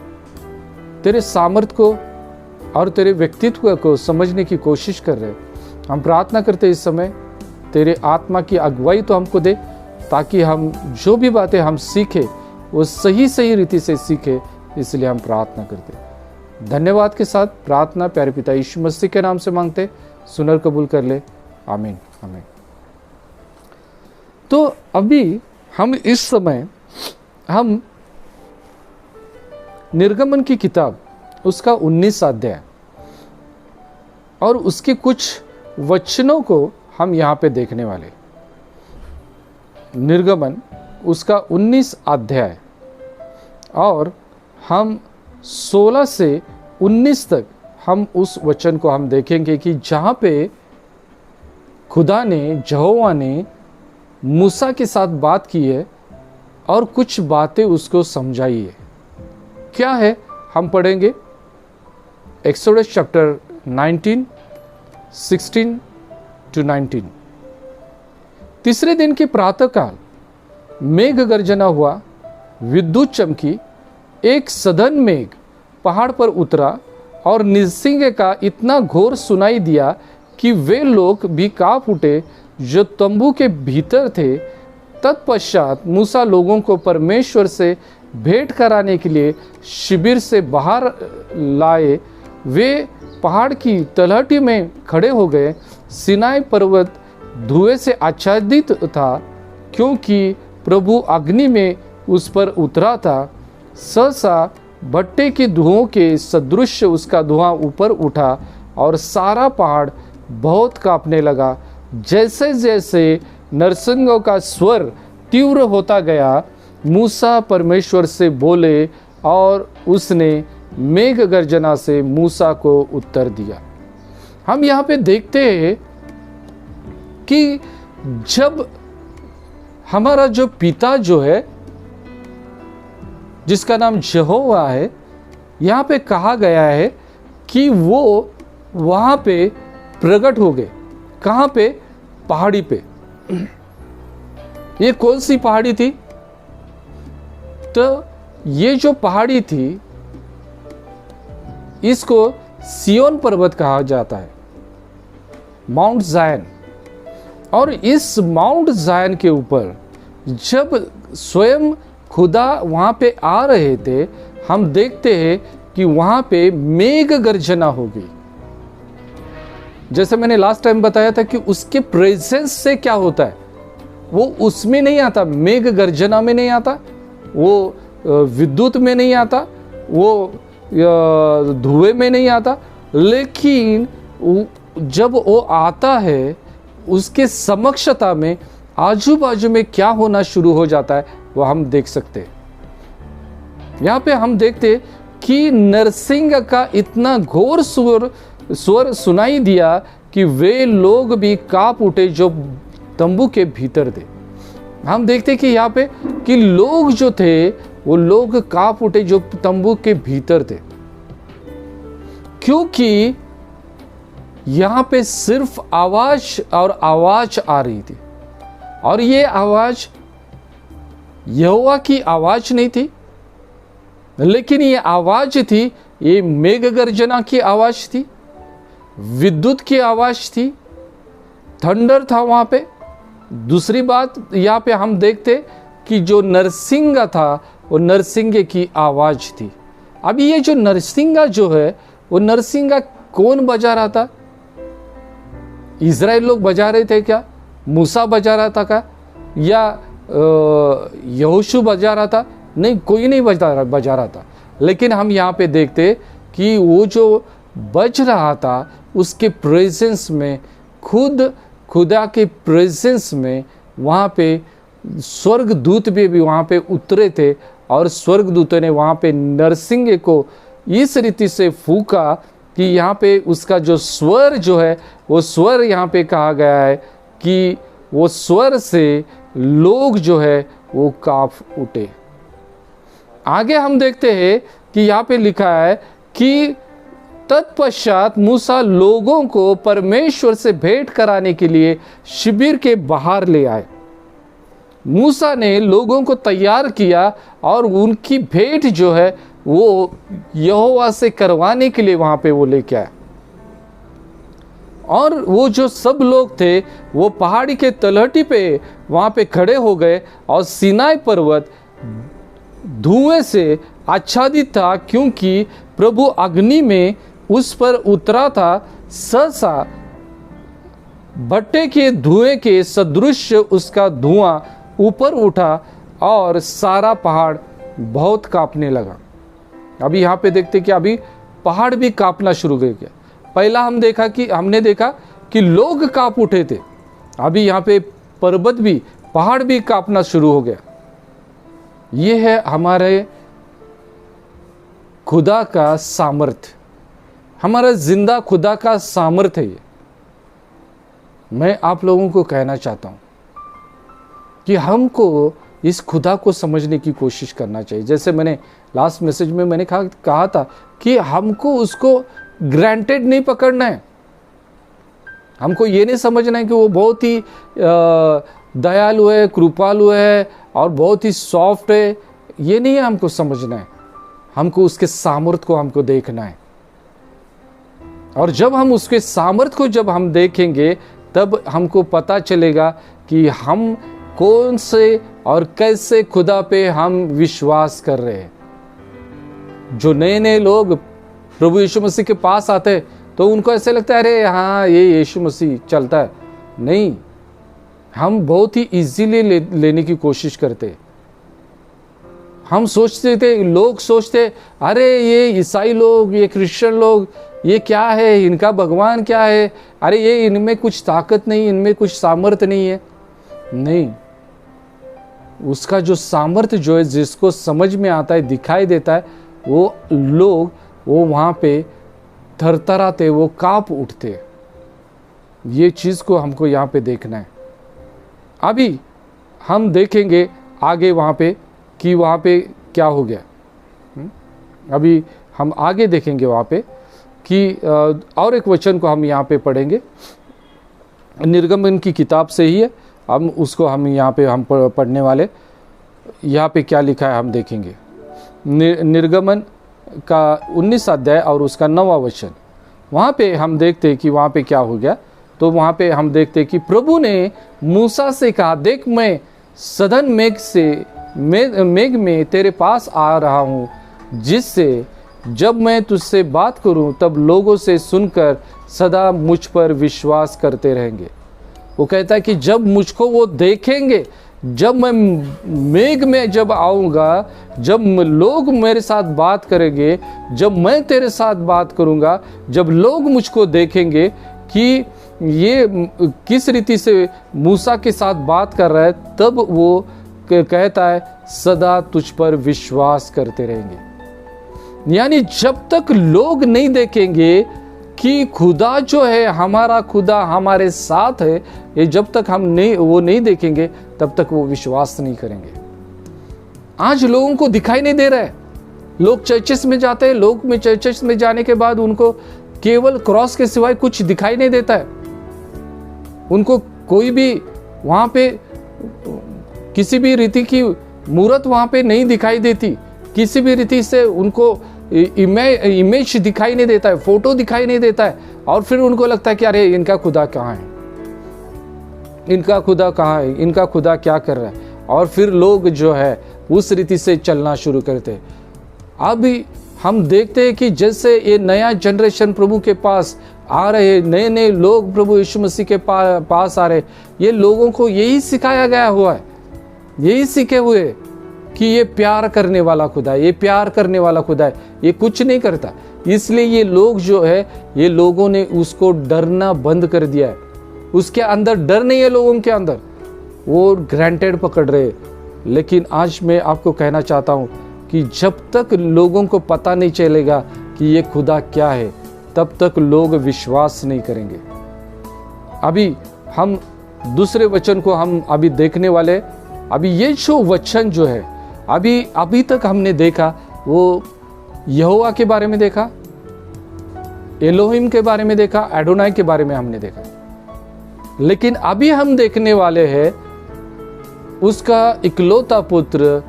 तेरे सामर्थ को और तेरे व्यक्तित्व को समझने की कोशिश कर रहे, हम प्रार्थना करते इस समय तेरे आत्मा की अगुवाई तो हमको दे, ताकि हम जो भी बातें हम सीखें वो सही रीति से सीखें। इसलिए हम प्रार्थना करते, धन्यवाद के साथ प्रार्थना प्यारे पिता यीशु मसीह के नाम से मांगते, सुनर कबूल कर ले, आमीन आमीन। तो अभी हम इस समय हम निर्गमन की किताब उसका 19 अध्याय और उसके कुछ वचनों को हम यहाँ पे देखने वाले। निर्गमन उसका 19 अध्याय और हम 16 से 19 तक हम उस वचन को हम देखेंगे कि जहाँ पे खुदा ने, यहोवा ने मूसा के साथ बात की है और कुछ बातें उसको समझाई है। क्या है हम पढ़ेंगे? Exodus chapter 19 16 to 19। तीसरे दिन के प्रातःकाल मेघ गर्जना हुआ, विद्युत चमकी, एक सघन मेघ पहाड़ पर उतरा और नरसिंगे का इतना घोर सुनाई दिया कि वे लोग भी काँप उठे जो तंबू के भीतर थे। तत्पश्चात मूसा लोगों को परमेश्वर से भेंट कराने के लिए शिविर से बाहर लाए। वे पहाड़ की तलहटी में खड़े हो गए। सिनाई पर्वत धुएं से आच्छादित था क्योंकि प्रभु अग्नि में उस पर उतरा था। सहसा भट्टे के धुओं के सदृश उसका धुआं ऊपर उठा और सारा पहाड़ बहुत कांपने लगा। जैसे जैसे नरसिंगों का स्वर तीव्र होता गया, मूसा परमेश्वर से बोले और उसने मेघ गर्जना से मूसा को उत्तर दिया। हम यहाँ पे देखते हैं कि जब हमारा जो पिता जो है, जिसका नाम यहोवा है, यहाँ पे कहा गया है कि वो वहाँ पे प्रकट हो गए। कहाँ पे? पहाड़ी पे। ये कौन सी पहाड़ी थी? तो ये जो पहाड़ी थी इसको सियोन पर्वत कहा जाता है, माउंट जायन। और इस माउंट जायन के ऊपर जब स्वयं खुदा वहाँ पे आ रहे थे, हम देखते हैं कि वहाँ पे मेघ गर्जना हो गई। जैसे मैंने लास्ट टाइम बताया था कि उसके प्रेजेंस से क्या होता है, वो उसमें नहीं आता, मेघ गर्जना में नहीं आता, वो विद्युत में नहीं आता, वो धुएं में नहीं आता, लेकिन जब वो आता है उसके समक्षता में आजू बाजू में क्या होना शुरू हो जाता है वो हम देख सकते हैं। यहाँ पे हम देखते कि नरसिंह का इतना घोर स्वर सुनाई दिया कि वे लोग भी कांप उठे जो तंबू के भीतर थे। हम देखते कि यहाँ पे कि लोग जो थे वो लोग कांप उठे जो तंबू के भीतर थे, क्योंकि यहाँ पे सिर्फ आवाज और आवाज आ रही थी। और ये आवाज यहोवा की आवाज नहीं थी, लेकिन ये आवाज थी, ये मेघ गर्जना की आवाज थी, विद्युत की आवाज थी, थंडर था वहाँ पे। दूसरी बात यहाँ पे हम देखते कि जो नरसिंगा था वो नरसिंगे की आवाज थी। अभी ये जो नरसिंगा जो है वो नरसिंगा कौन बजा रहा था? इज़राइल लोग बजा रहे थे क्या? मूसा बजा रहा था क्या? या यहोशू बजा रहा था? नहीं, कोई नहीं बजा रहा था। लेकिन हम यहाँ पे देखते कि वो जो बज रहा था उसके प्रेजेंस में, खुद खुदा के प्रेजेंस में, वहाँ पे स्वर्गदूत भी वहाँ पे उतरे थे और स्वर्गदूतों ने वहाँ पे नरसिंगे को इस रीति से फूका कि यहाँ पे उसका जो स्वर जो है वो स्वर यहाँ पे कहा गया है कि वो स्वर से लोग जो है वो कांप उठे। आगे हम देखते हैं कि यहाँ पे लिखा है कि तत्पश्चात मूसा लोगों को परमेश्वर से भेंट कराने के लिए शिविर के बाहर ले आए। मूसा ने लोगों को तैयार किया और उनकी भेंट जो है वो यहोवा से करवाने के लिए वहां पे वो लेके आए। और वो जो सब लोग थे वो पहाड़ी के तलहटी पे वहां पे खड़े हो गए और सिनाई पर्वत धुएं से आच्छादित था क्योंकि प्रभु अग्नि में उस पर उतरा था। सहसा भट्टे के धुएं के सदृश उसका धुआं ऊपर उठा और सारा पहाड़ बहुत कांपने लगा। अभी यहाँ पे देखते कि अभी पहाड़ भी कांपना शुरू हो गया। पहला हमने देखा कि लोग कांप उठे थे, अभी यहाँ पे पर्वत भी, पहाड़ भी कांपना शुरू हो गया। ये है हमारे खुदा का सामर्थ्य, हमारा जिंदा खुदा का सामर्थ्य है। मैं आप लोगों को कहना चाहता हूँ कि हमको इस खुदा को समझने की कोशिश करना चाहिए। जैसे मैंने लास्ट मैसेज में मैंने कहा था कि हमको उसको ग्रांटेड नहीं पकड़ना है। हमको ये नहीं समझना है कि वो बहुत ही दयालु है, कृपालु है और बहुत ही सॉफ्ट है। ये नहीं है हमको समझना है, हमको उसके सामर्थ्य को हमको देखना है। और जब हम उसके सामर्थ्य को जब हम देखेंगे तब हमको पता चलेगा कि हम कौन से और कैसे खुदा पे हम विश्वास कर रहे हैं। जो नए नए लोग प्रभु यीशु मसीह के पास आते हैं तो उनको ऐसे लगता है अरे हाँ ये यीशु मसीह चलता है। नहीं, हम बहुत ही इजीली लेने की कोशिश करते। हम सोचते थे, लोग सोचते अरे ये ईसाई लोग, ये क्रिश्चियन लोग, ये क्या है, इनका भगवान क्या है, अरे ये इनमें कुछ ताकत नहीं, इनमें कुछ सामर्थ्य नहीं है। नहीं, उसका जो सामर्थ्य जो है, जिसको समझ में आता है, दिखाई देता है, वो लोग वो वहाँ पे थरथराते, वो कांप उठते। ये चीज़ को हमको यहाँ पे देखना है। अभी हम देखेंगे आगे वहाँ पे कि वहाँ पे क्या हो गया। अभी हम आगे देखेंगे वहाँ पे कि और एक वचन को हम यहाँ पे पढ़ेंगे, निर्गमन की किताब से ही है, हम उसको हम यहाँ पे हम पढ़ने वाले। यहाँ पे क्या लिखा है हम देखेंगे। निर्गमन का 19 अध्याय और उसका 9वां वचन। वहाँ पे हम देखते हैं कि वहाँ पे क्या हो गया। तो वहाँ पे हम देखते हैं कि प्रभु ने मूसा से कहा, देख मैं सघन मेघ में तेरे पास आ रहा हूँ, जिससे जब मैं तुझसे बात करूँ तब लोगों से सुनकर सदा मुझ पर विश्वास करते रहेंगे। वो कहता है कि जब मुझको वो देखेंगे, जब मैं मेघ में जब आऊँगा, जब लोग मेरे साथ बात करेंगे, जब मैं तेरे साथ बात करूँगा, जब लोग मुझको देखेंगे कि ये किस रीति से मूसा के साथ बात कर रहा है, तब वो कहता है सदा तुझ पर विश्वास करते रहेंगे। यानी जब तक लोग नहीं देखेंगे कि खुदा जो है, हमारा खुदा हमारे साथ है, ये जब तक हम नहीं देखेंगे तब तक वो विश्वास नहीं करेंगे। आज लोगों को दिखाई नहीं दे रहा है। लोग चर्चेस में जाते हैं, लोग में चर्चेस में जाने के बाद उनको केवल क्रॉस के सिवाय कुछ दिखाई नहीं देता है। उनको कोई भी वहाँ पे किसी भी रीति की मूर्त वहाँ पे नहीं दिखाई देती, किसी भी रीति से उनको इमेज दिखाई नहीं देता है, फोटो दिखाई नहीं देता है। और फिर उनको लगता है कि अरे इनका खुदा कहाँ है, इनका खुदा कहाँ है, इनका खुदा क्या कर रहा है। और फिर लोग जो है उस रीति से चलना शुरू करते हैं। अभी हम देखते हैं कि जैसे ये नया जनरेशन प्रभु के पास आ रहे, नए नए लोग प्रभु यीशु मसीह के पास आ रहे, ये लोगों को यही सिखाया गया हुआ है, यही सीखे हुए कि ये प्यार करने वाला खुदा है, ये प्यार करने वाला खुदा है, ये कुछ नहीं करता। इसलिए ये लोग जो है, ये लोगों ने उसको डरना बंद कर दिया है। उसके अंदर डर नहीं है लोगों के अंदर, वो ग्रांटेड पकड़ रहे। लेकिन आज मैं आपको कहना चाहता हूँ कि जब तक लोगों को पता नहीं चलेगा कि ये खुदा क्या है, तब तक लोग विश्वास नहीं करेंगे। अभी हम दूसरे वचन को हम अभी देखने वाले। अभी ये जो वचन जो है, अभी तक हमने देखा, वो यहोवा के बारे में देखा, एलोहिम के बारे में देखा, एडोनाई के बारे में हमने देखा। लेकिन अभी हम देखने वाले हैं उसका इकलौता पुत्र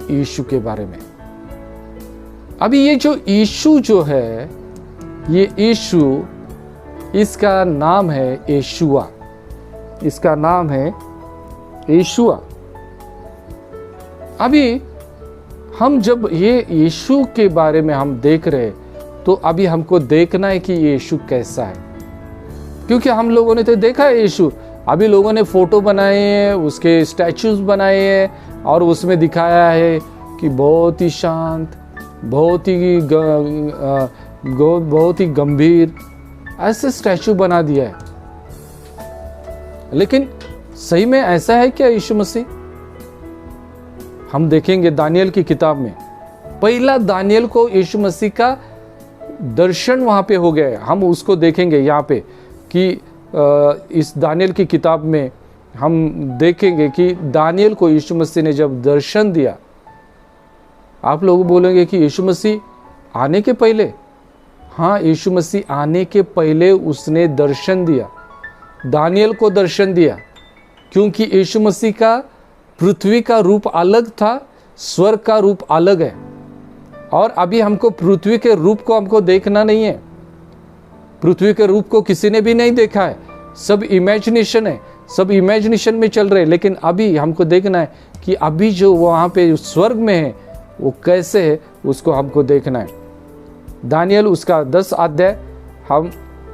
यीशु के बारे में। अभी ये जो यीशु जो है, ये यीशु, इसका नाम है यशुआ, इसका नाम है यशुआ। अभी हम जब ये यीशु के बारे में हम देख रहे, तो अभी हमको देखना है कि यीशु कैसा है। क्योंकि हम लोगों ने तो देखा है यीशु, अभी लोगों ने फोटो बनाए हैं, उसके स्टैचूज बनाए हैं और उसमें दिखाया है कि बहुत ही शांत, बहुत ही गंभीर, ऐसे स्टैचू बना दिया है। लेकिन सही में ऐसा है क्या यीशु मसीह? हम देखेंगे दानियल की किताब में, पहला दानियल को यीशु मसीह का दर्शन वहां पे हो गया है। हम उसको देखेंगे यहाँ पे कि इस दानियल की किताब में हम देखेंगे कि दानियल को यीशु मसीह ने जब दर्शन दिया। आप लोग बोलेंगे कि यीशु मसीह आने के पहले, हाँ, यीशु मसीह आने के पहले उसने दर्शन दिया, दानियल को दर्शन दिया। क्योंकि यीशु मसीह का पृथ्वी का रूप अलग था, स्वर्ग का रूप अलग है। और अभी हमको पृथ्वी के रूप को हमको देखना नहीं है, पृथ्वी के रूप को किसी ने भी नहीं देखा है, सब इमेजिनेशन है, सब इमेजिनेशन में चल रहे हैं। लेकिन अभी हमको देखना है कि अभी जो वहाँ पे स्वर्ग में है वो कैसे है, उसको हमको देखना है। दानियल उसका 10 अध्याय, हम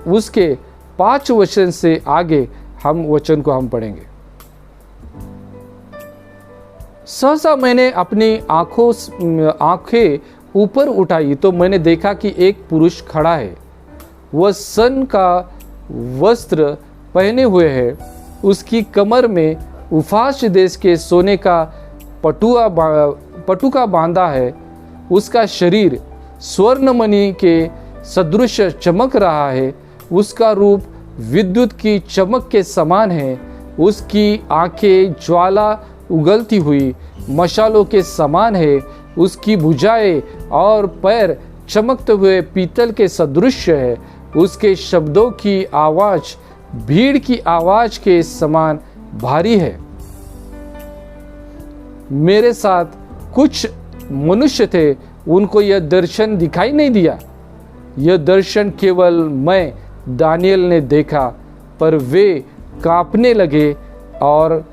उसके 5 वचन से आगे हम वचन को हम पढ़ेंगे। सहसा मैंने अपनी आंखें ऊपर उठाई तो मैंने देखा कि एक पुरुष खड़ा है। वह सन का वस्त्र पहने हुए है, उसकी कमर में उफास देश के सोने का पटुका बांधा है। उसका शरीर स्वर्णमणि के सदृश चमक रहा है। उसका रूप विद्युत की चमक के समान है। उसकी आंखें ज्वाला उगलती हुई मशालों के समान है। उसकी भुजाएं और पैर चमकते हुए पीतल के सदृश है। उसके शब्दों की आवाज भीड़ की आवाज के समान भारी है। मेरे साथ कुछ मनुष्य थे, उनको यह दर्शन दिखाई नहीं दिया। यह दर्शन केवल मैं दानियल ने देखा, पर वे कांपने लगे और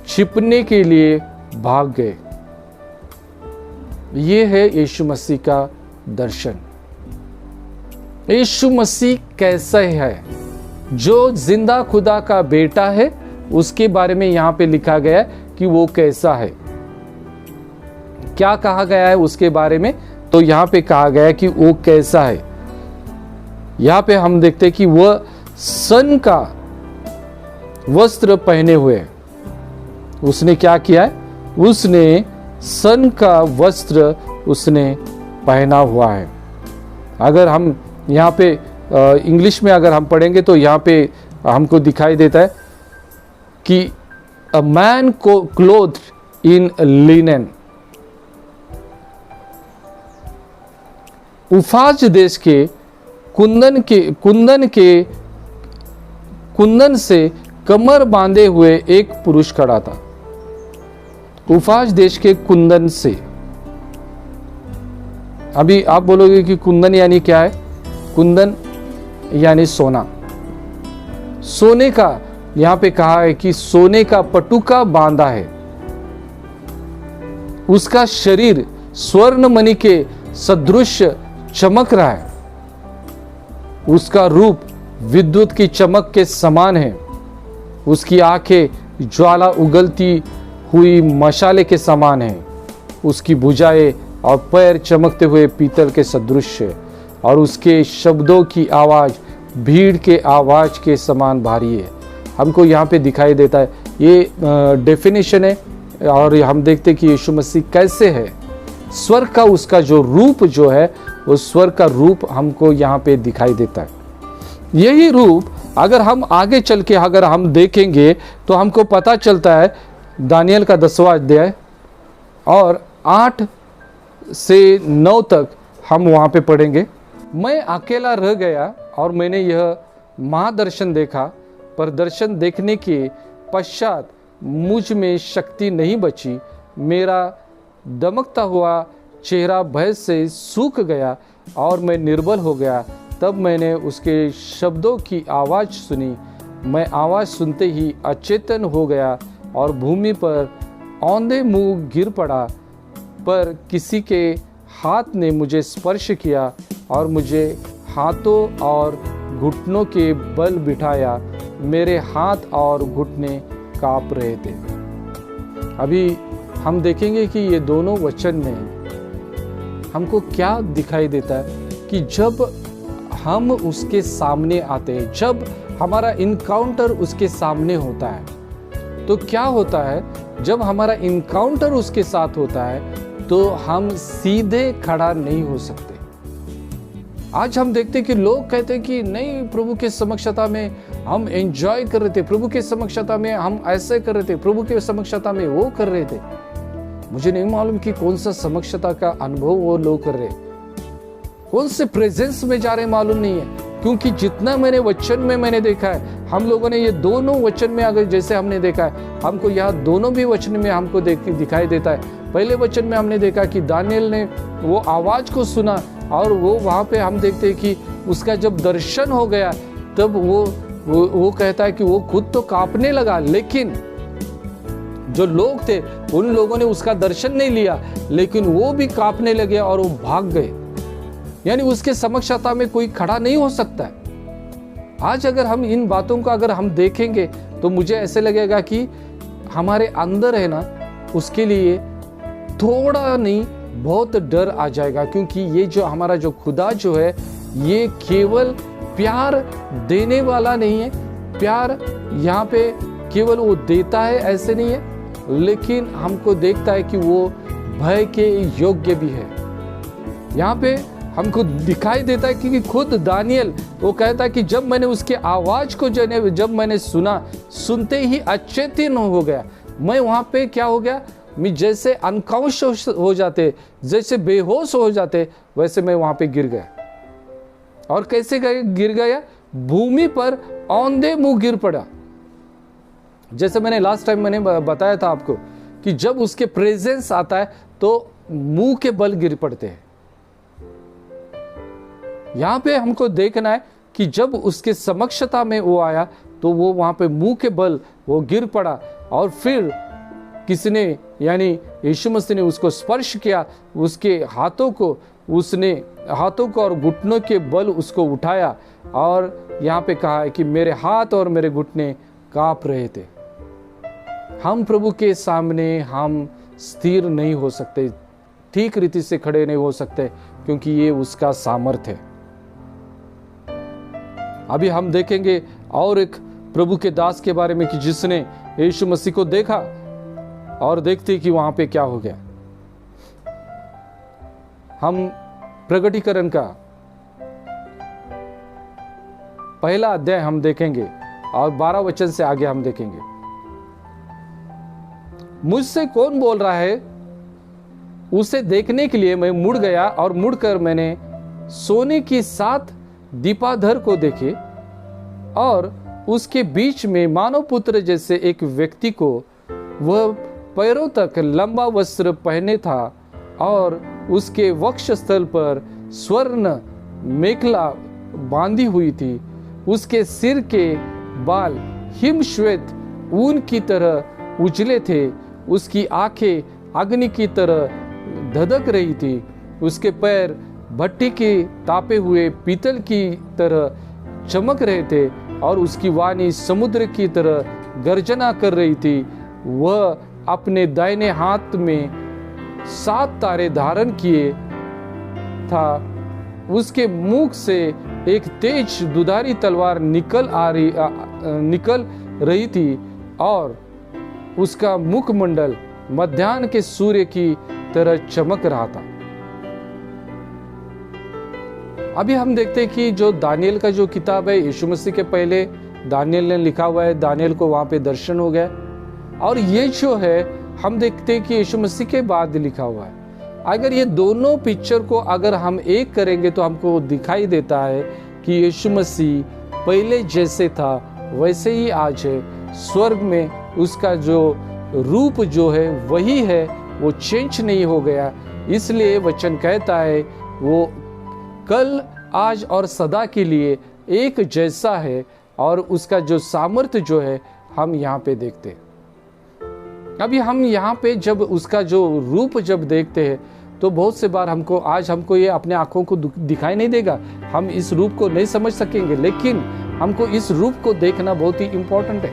छिपने के लिए भाग गए। ये है यीशु मसीह का दर्शन। यीशु मसीह कैसा है? जो जिंदा खुदा का बेटा है, उसके बारे में यहाँ पे लिखा गया है कि वो कैसा है। क्या कहा गया है उसके बारे में? तो यहाँ पे कहा गया है कि वो कैसा है। यहाँ पे हम देखते हैं कि वह सन का वस्त्र पहने हुए है। उसने क्या किया है? उसने सन का वस्त्र उसने पहना हुआ है। अगर हम यहाँ पे इंग्लिश में अगर हम पढ़ेंगे तो यहाँ पे हमको दिखाई देता है कि अ मैन को क्लोथ्ड इन लिनेन। उफाज देश के कुंदन से कमर बांधे हुए एक पुरुष खड़ा था। उफाज देश के कुंदन से। अभी आप बोलोगे कि कुंदन यानी क्या है? कुंदन यानी सोना। सोने का यहां पे कहा है कि सोने का पटुका बांधा है। उसका शरीर स्वर्णमणि के सदृश चमक रहा है। उसका रूप विद्युत की चमक के समान है। उसकी आंखें ज्वाला उगलती हुई मशाले के समान है। उसकी भुजाएं और पैर चमकते हुए पीतल के सदृश है। और उसके शब्दों की आवाज भीड़ के आवाज के समान भारी है। हमको यहाँ पे दिखाई देता है, ये डेफिनेशन है। और हम देखते कि यीशु मसीह कैसे है। स्वर्ग का उसका जो रूप जो है, वो स्वर्ग का रूप हमको यहाँ पे दिखाई देता है। यही रूप अगर हम आगे चल के अगर हम देखेंगे तो हमको पता चलता है, दानियल का 10वां अध्याय और 8 से 9 तक हम वहाँ पे पढ़ेंगे। मैं अकेला रह गया और मैंने यह महादर्शन देखा, पर दर्शन देखने के पश्चात मुझ में शक्ति नहीं बची। मेरा दमकता हुआ चेहरा भय से सूख गया और मैं निर्बल हो गया। तब मैंने उसके शब्दों की आवाज़ सुनी। मैं आवाज़ सुनते ही अचेतन हो गया और भूमि पर औंधे मुंह गिर पड़ा। पर किसी के हाथ ने मुझे स्पर्श किया और मुझे हाथों और घुटनों के बल बिठाया। मेरे हाथ और घुटने कांप रहे थे। अभी हम देखेंगे कि ये दोनों वचन में हमको क्या दिखाई देता है कि जब हम उसके सामने आते हैं, जब हमारा इनकाउंटर उसके सामने होता है, तो क्या होता है? जब हमारा इनकाउंटर उसके साथ होता है तो हम सीधे खड़ा नहीं हो सकते। आज हम देखते हैं कि लोग कहते हैं कि नहीं, प्रभु के समक्षता में हम एंजॉय कर रहे थे, प्रभु के समक्षता में हम ऐसे कर रहे थे, प्रभु के समक्षता में वो कर रहे थे। मुझे नहीं मालूम कि कौन सा समक्षता का अनुभव वो लोग कर रहे, कौन से प्रेजेंस में जा रहे, मालूम नहीं है। क्योंकि जितना मैंने वचन में मैंने देखा है, हम लोगों ने ये दोनों वचन में अगर जैसे हमने देखा है, हमको यहाँ दोनों भी वचन में हमको दिखाई देता है। पहले वचन में हमने देखा कि दानियल ने वो आवाज को सुना और वो वहाँ पे हम देखते हैं कि उसका जब दर्शन हो गया तब वो कहता है कि वो खुद तो कांपने लगा, लेकिन जो लोग थे उन लोगों ने उसका दर्शन नहीं लिया, लेकिन वो भी कांपने लगे और वो भाग गए। यानी उसके समक्षता में कोई खड़ा नहीं हो सकता है। आज अगर हम इन बातों को अगर हम देखेंगे तो मुझे ऐसे लगेगा कि हमारे अंदर है ना, उसके लिए थोड़ा नहीं बहुत डर आ जाएगा, क्योंकि ये जो हमारा जो खुदा जो है ये केवल प्यार देने वाला नहीं है। प्यार यहाँ पे केवल वो देता है ऐसे नहीं है, लेकिन हमको देखता है कि वो भय के योग्य भी है। यहाँ पे हमको दिखाई देता है कि खुद दानियल वो कहता है कि जब मैंने उसके आवाज को जब मैंने सुना, सुनते ही अचेतन हो गया। मैं वहाँ पे क्या हो गया, मैं जैसे अनकॉन्शियस हो जाते, जैसे बेहोश हो जाते, वैसे मैं वहाँ पे गिर गया। और कैसे गिर गया, भूमि पर औंधे मुंह गिर पड़ा। जैसे मैंने लास्ट टाइम मैंने बताया था आपको कि जब उसके प्रेजेंस आता है तो मुंह के बल गिर पड़ते हैं। यहां पे हमको देखना है कि जब उसके समक्षता में वो आया तो वो वहां पे मुंह के बल वो गिर पड़ा, और फिर किसी ने यानी यीशु मसीह ने उसको स्पर्श किया, उसके हाथों को और घुटनों के बल उसको उठाया, और यहाँ पे कहा है कि मेरे हाथ और मेरे घुटने कांप रहे थे। हम प्रभु के सामने हम स्थिर नहीं हो सकते, ठीक रीति से खड़े नहीं हो सकते, क्योंकि ये उसका सामर्थ्य है। अभी हम देखेंगे और एक प्रभु के दास के बारे में कि जिसने यीशु मसीह को देखा, और देखते कि वहां पे क्या हो गया। हम प्रकटीकरण का पहला अध्याय हम देखेंगे और 12 वचन से आगे हम देखेंगे। मुझसे कौन बोल रहा है, उसे देखने के लिए मैं मुड़ गया, और मुड़कर मैंने सोने की 7 दीपाधर को देखे, और उसके बीच में मानव पुत्र जैसे एक व्यक्ति को, वह पैरों तक लंबा वस्त्र पहने था, और उसके वक्षस्थल पर स्वर्ण मेखला बांधी हुई थी। उसके सिर के बाल हिमश्वेत ऊन की तरह उजले थे, उसकी आंखें अग्नि की तरह धधक रही थी, उसके पैर भट्टी के तापे हुए पीतल की तरह चमक रहे थे, और उसकी वाणी समुद्र की तरह गर्जना कर रही थी। वह अपने दाहिने हाथ में 7 तारे धारण किए था। उसके मुख से एक तेज दुधारी तलवार निकल रही थी, और उसका मुखमंडल मध्याह्न के सूर्य की तरह चमक रहा था। अभी हम देखते हैं कि जो दानियल का जो किताब है, यीशु मसीह के पहले दानियल ने लिखा हुआ है। दानियल को वहां पे दर्शन हो गया, और ये जो है हम देखते हैं कि यीशु मसीह के बाद लिखा हुआ है। अगर ये दोनों पिक्चर को अगर हम एक करेंगे तो हमको दिखाई देता है कि यीशु मसीह पहले जैसे था वैसे ही आज है। स्वर्ग में उसका जो रूप जो है वही है, वो चेंज नहीं हो गया। इसलिए वचन कहता है वो कल आज और सदा के लिए एक जैसा है, और उसका जो सामर्थ्य जो है हम यहाँ पे देखते हैं। अभी हम यहाँ पे जब उसका जो रूप जब देखते हैं तो बहुत से बार हमको ये अपने आंखों को दिखाई नहीं देगा, हम इस रूप को नहीं समझ सकेंगे, लेकिन हमको इस रूप को देखना बहुत ही इम्पोर्टेंट है।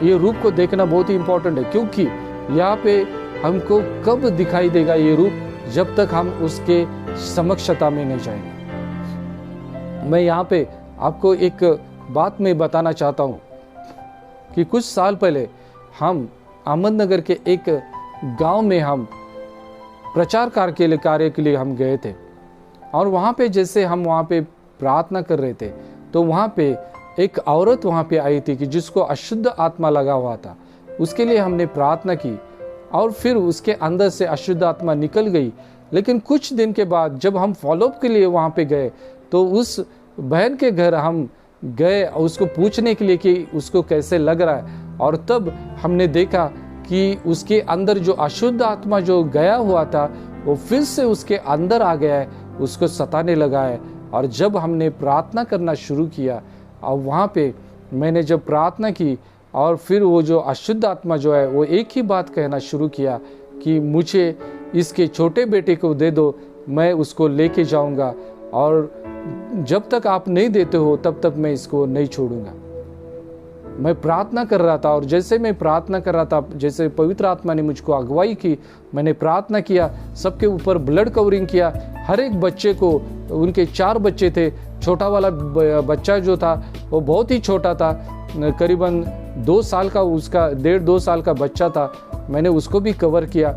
ये रूप को देखना बहुत ही इम्पोर्टेंट है, क्योंकि यहाँ पे हमको कब दिखाई देगा ये रूप, जब तक हम उसके समक्षता में नहीं जाएंगे। मैं यहाँ पे आपको एक बात मैं बताना चाहता हूँ कि कुछ साल पहले हम अहमदनगर के एक गांव में हम प्रचार कार्य के लिए हम गए थे, और वहाँ पे जैसे हम वहाँ पे प्रार्थना कर रहे थे तो वहाँ पे एक औरत वहाँ पे आई थी कि जिसको अशुद्ध आत्मा लगा हुआ था। उसके लिए हमने प्रार्थना की, और फिर उसके अंदर से अशुद्ध आत्मा निकल गई। लेकिन कुछ दिन के बाद जब हम फॉलोअप के लिए वहाँ पे गए तो उस बहन के घर हम गए उसको पूछने के लिए कि उसको कैसे लग रहा है, और तब हमने देखा कि उसके अंदर जो अशुद्ध आत्मा जो गया हुआ था वो फिर से उसके अंदर आ गया है, उसको सताने लगा है। और जब हमने प्रार्थना करना शुरू किया और वहाँ पे मैंने जब प्रार्थना की और फिर वो जो अशुद्ध आत्मा जो है वो एक ही बात कहना शुरू किया कि मुझे इसके छोटे बेटे को दे दो, मैं उसको लेके जाऊंगा और जब तक आप नहीं देते हो तब तक मैं इसको नहीं छोड़ूंगा। मैं प्रार्थना कर रहा था और जैसे मैं प्रार्थना कर रहा था, जैसे पवित्र आत्मा ने मुझको अगुवाई की, मैंने प्रार्थना किया, सबके ऊपर ब्लड कवरिंग किया। हर एक बच्चे को, उनके 4 बच्चे थे, छोटा वाला बच्चा जो था वो बहुत ही छोटा था, करीबन 2 साल का, उसका 1.5-2 साल का बच्चा था। मैंने उसको भी कवर किया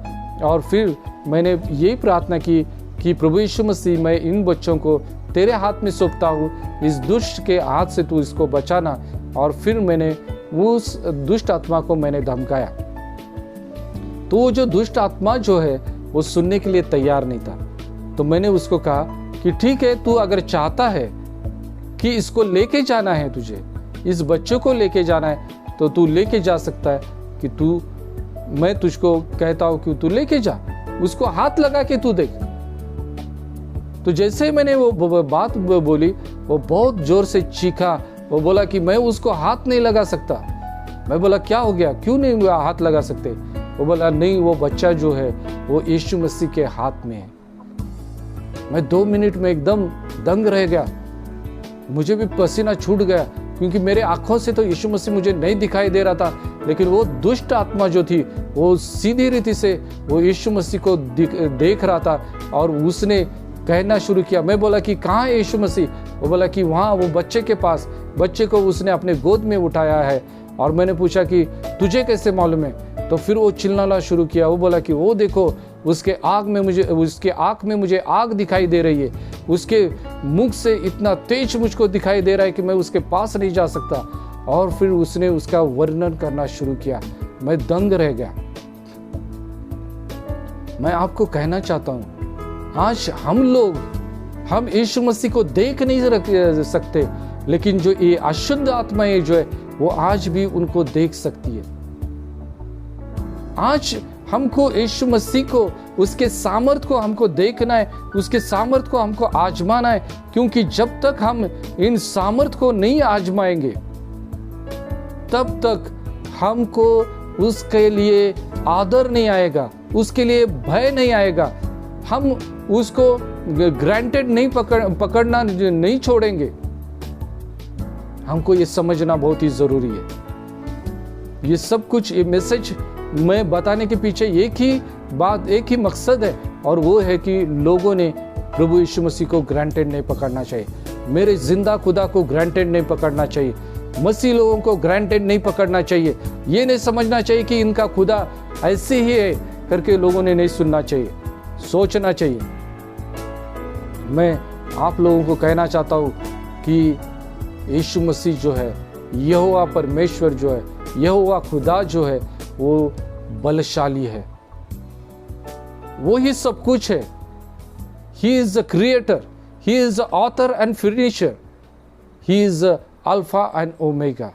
और फिर मैंने यही प्रार्थना की कि प्रभु यीशु मसीह, मैं इन बच्चों को तेरे हाथ में सौंपता हूँ, इस दुष्ट के हाथ से तू इसको बचाना। और फिर मैंने उस दुष्ट आत्मा को मैंने धमकाया। तो वो जो दुष्ट आत्मा जो है वो सुनने के लिए तैयार नहीं था। तो मैंने उसको कहा कि ठीक है, तू अगर चाहता है कि इसको लेके जाना है, तुझे इस बच्चे को लेके जाना है, तो तू लेके जा सकता है। कि तू, मैं तुझको कहता हूं कि तू लेके जा, उसको हाथ लगा के तू देख। तो जैसे ही मैंने वो बात बोली, वो बहुत जोर से चीखा। वो बोला कि मैं उसको हाथ नहीं लगा सकता। मैं बोला क्या हो गया, क्यों नहीं हाथ लगा सकते? वो बोला नहीं, वो बच्चा जो है वो यीशु मसीह के हाथ में है। मैं 2 मिनट में एकदम दंग रह गया, मुझे भी पसीना छूट गया, क्योंकि मेरे आंखों से तो यीशु मसीह मुझे नहीं दिखाई दे रहा था, लेकिन वो दुष्ट आत्मा जो थी वो सीधी रीति से वो यीशु मसीह को देख रहा था और उसने कहना शुरू किया। मैं बोला कि कहाँ है यीशु मसीह? वो बोला कि वहाँ वो बच्चे के पास, बच्चे को उसने अपने गोद में उठाया है। और मैंने पूछा कि तुझे कैसे मालूम है? तो फिर वो चिल्लाना शुरू किया। वो बोला कि वो देखो, उसके आँख में मुझे आग दिखाई दे रही है, उसके मुख से इतना तेज मुझको दिखाई दे रहा है कि मैं उसके पास नहीं जा सकता। और फिर उसने उसका वर्णन करना शुरू किया। मैं दंग रह गया। मैं आपको कहना चाहता हूँ, आज हम यीशु मसीह को देख नहीं सकते, लेकिन जो ये अशुद्ध आत्माएं जो है वो आज भी उनको देख सकती है। आज हमको यीशु मसीह को, उसके सामर्थ को हमको देखना है, उसके सामर्थ को हमको आजमाना है, क्योंकि जब तक हम इन सामर्थ को नहीं आजमाएंगे तब तक हमको उसके लिए आदर नहीं आएगा, उसके लिए भय नहीं आएगा, हम उसको ग्रांटेड नहीं पकड़ना नहीं छोड़ेंगे। हमको ये समझना बहुत ही जरूरी है। ये सब कुछ, ये मैसेज मैं बताने के पीछे एक ही बात, एक ही मकसद है, और वो है कि लोगों ने प्रभु यीशु मसीह को ग्रांटेड नहीं पकड़ना चाहिए। मेरे जिंदा खुदा को ग्रांटेड नहीं पकड़ना चाहिए। मसीह लोगों को ग्रांटेड नहीं पकड़ना चाहिए। ये नहीं समझना चाहिए कि इनका खुदा ऐसे ही है करके लोगों ने नहीं सुनना चाहिए, सोचना चाहिए। मैं आप लोगों को कहना चाहता हूँ कि यीशु मसीह जो है, यहोवा परमेश्वर जो है, यहोवा खुदा जो है, वो बलशाली है, वो ही सब कुछ है। He is the creator, he is the author and finisher, he is alpha and omega.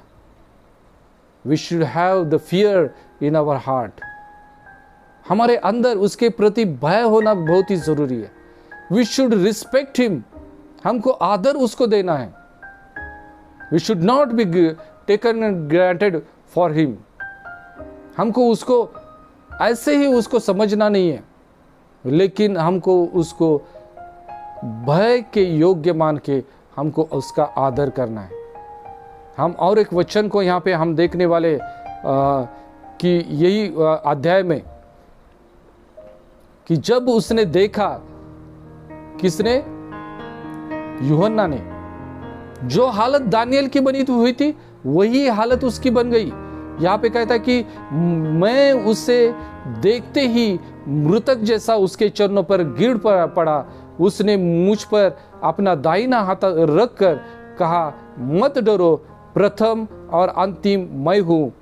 We should have the fear in our heart. हमारे अंदर उसके प्रति भय होना बहुत ही जरूरी है। वी शुड रिस्पेक्ट हिम, हमको आदर उसको देना है। We should not be taken granted for him. हमको उसको ऐसे ही उसको समझना नहीं है, लेकिन हमको उसको भय के योग्य मान के हमको उसका आदर करना है। हम और एक वचन को यहाँ पे हम देखने वाले कि यही अध्याय में, कि जब उसने देखा, किसने? यूहन्ना ने। जो हालत दानियल की बनी हुई थी वही हालत उसकी बन गई। यहाँ पे कहता है कि मैं उसे देखते ही मृतक जैसा उसके चरणों पर गिर पड़ा। उसने मुझ पर अपना दाहिना हाथ रख कर कहा, मत डरो, प्रथम और अंतिम मैं हूँ,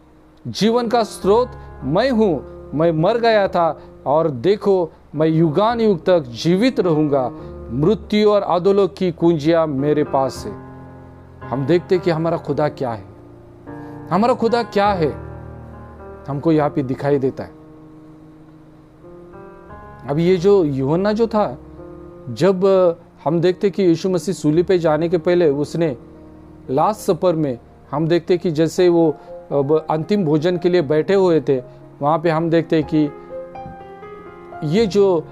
जीवन का स्रोत मैं हूँ। मैं मर गया था और देखो मैं युगान युग तक जीवित रहूंगा। मृत्यु और अधोलोक की कुंजियां मेरे पास है। हम देखते कि हमारा खुदा क्या है, हमारा खुदा क्या है, हमको यहाँ पे दिखाई देता है। अब ये जो यूहन्ना जो था, जब हम देखते कि यीशु मसीह सूली पे जाने के पहले उसने लास्ट सपर में हम देखते कि जैसे वो अंतिम भोजन के लिए बैठे हुए थे, वहाँ पे हम देखते कि ये जो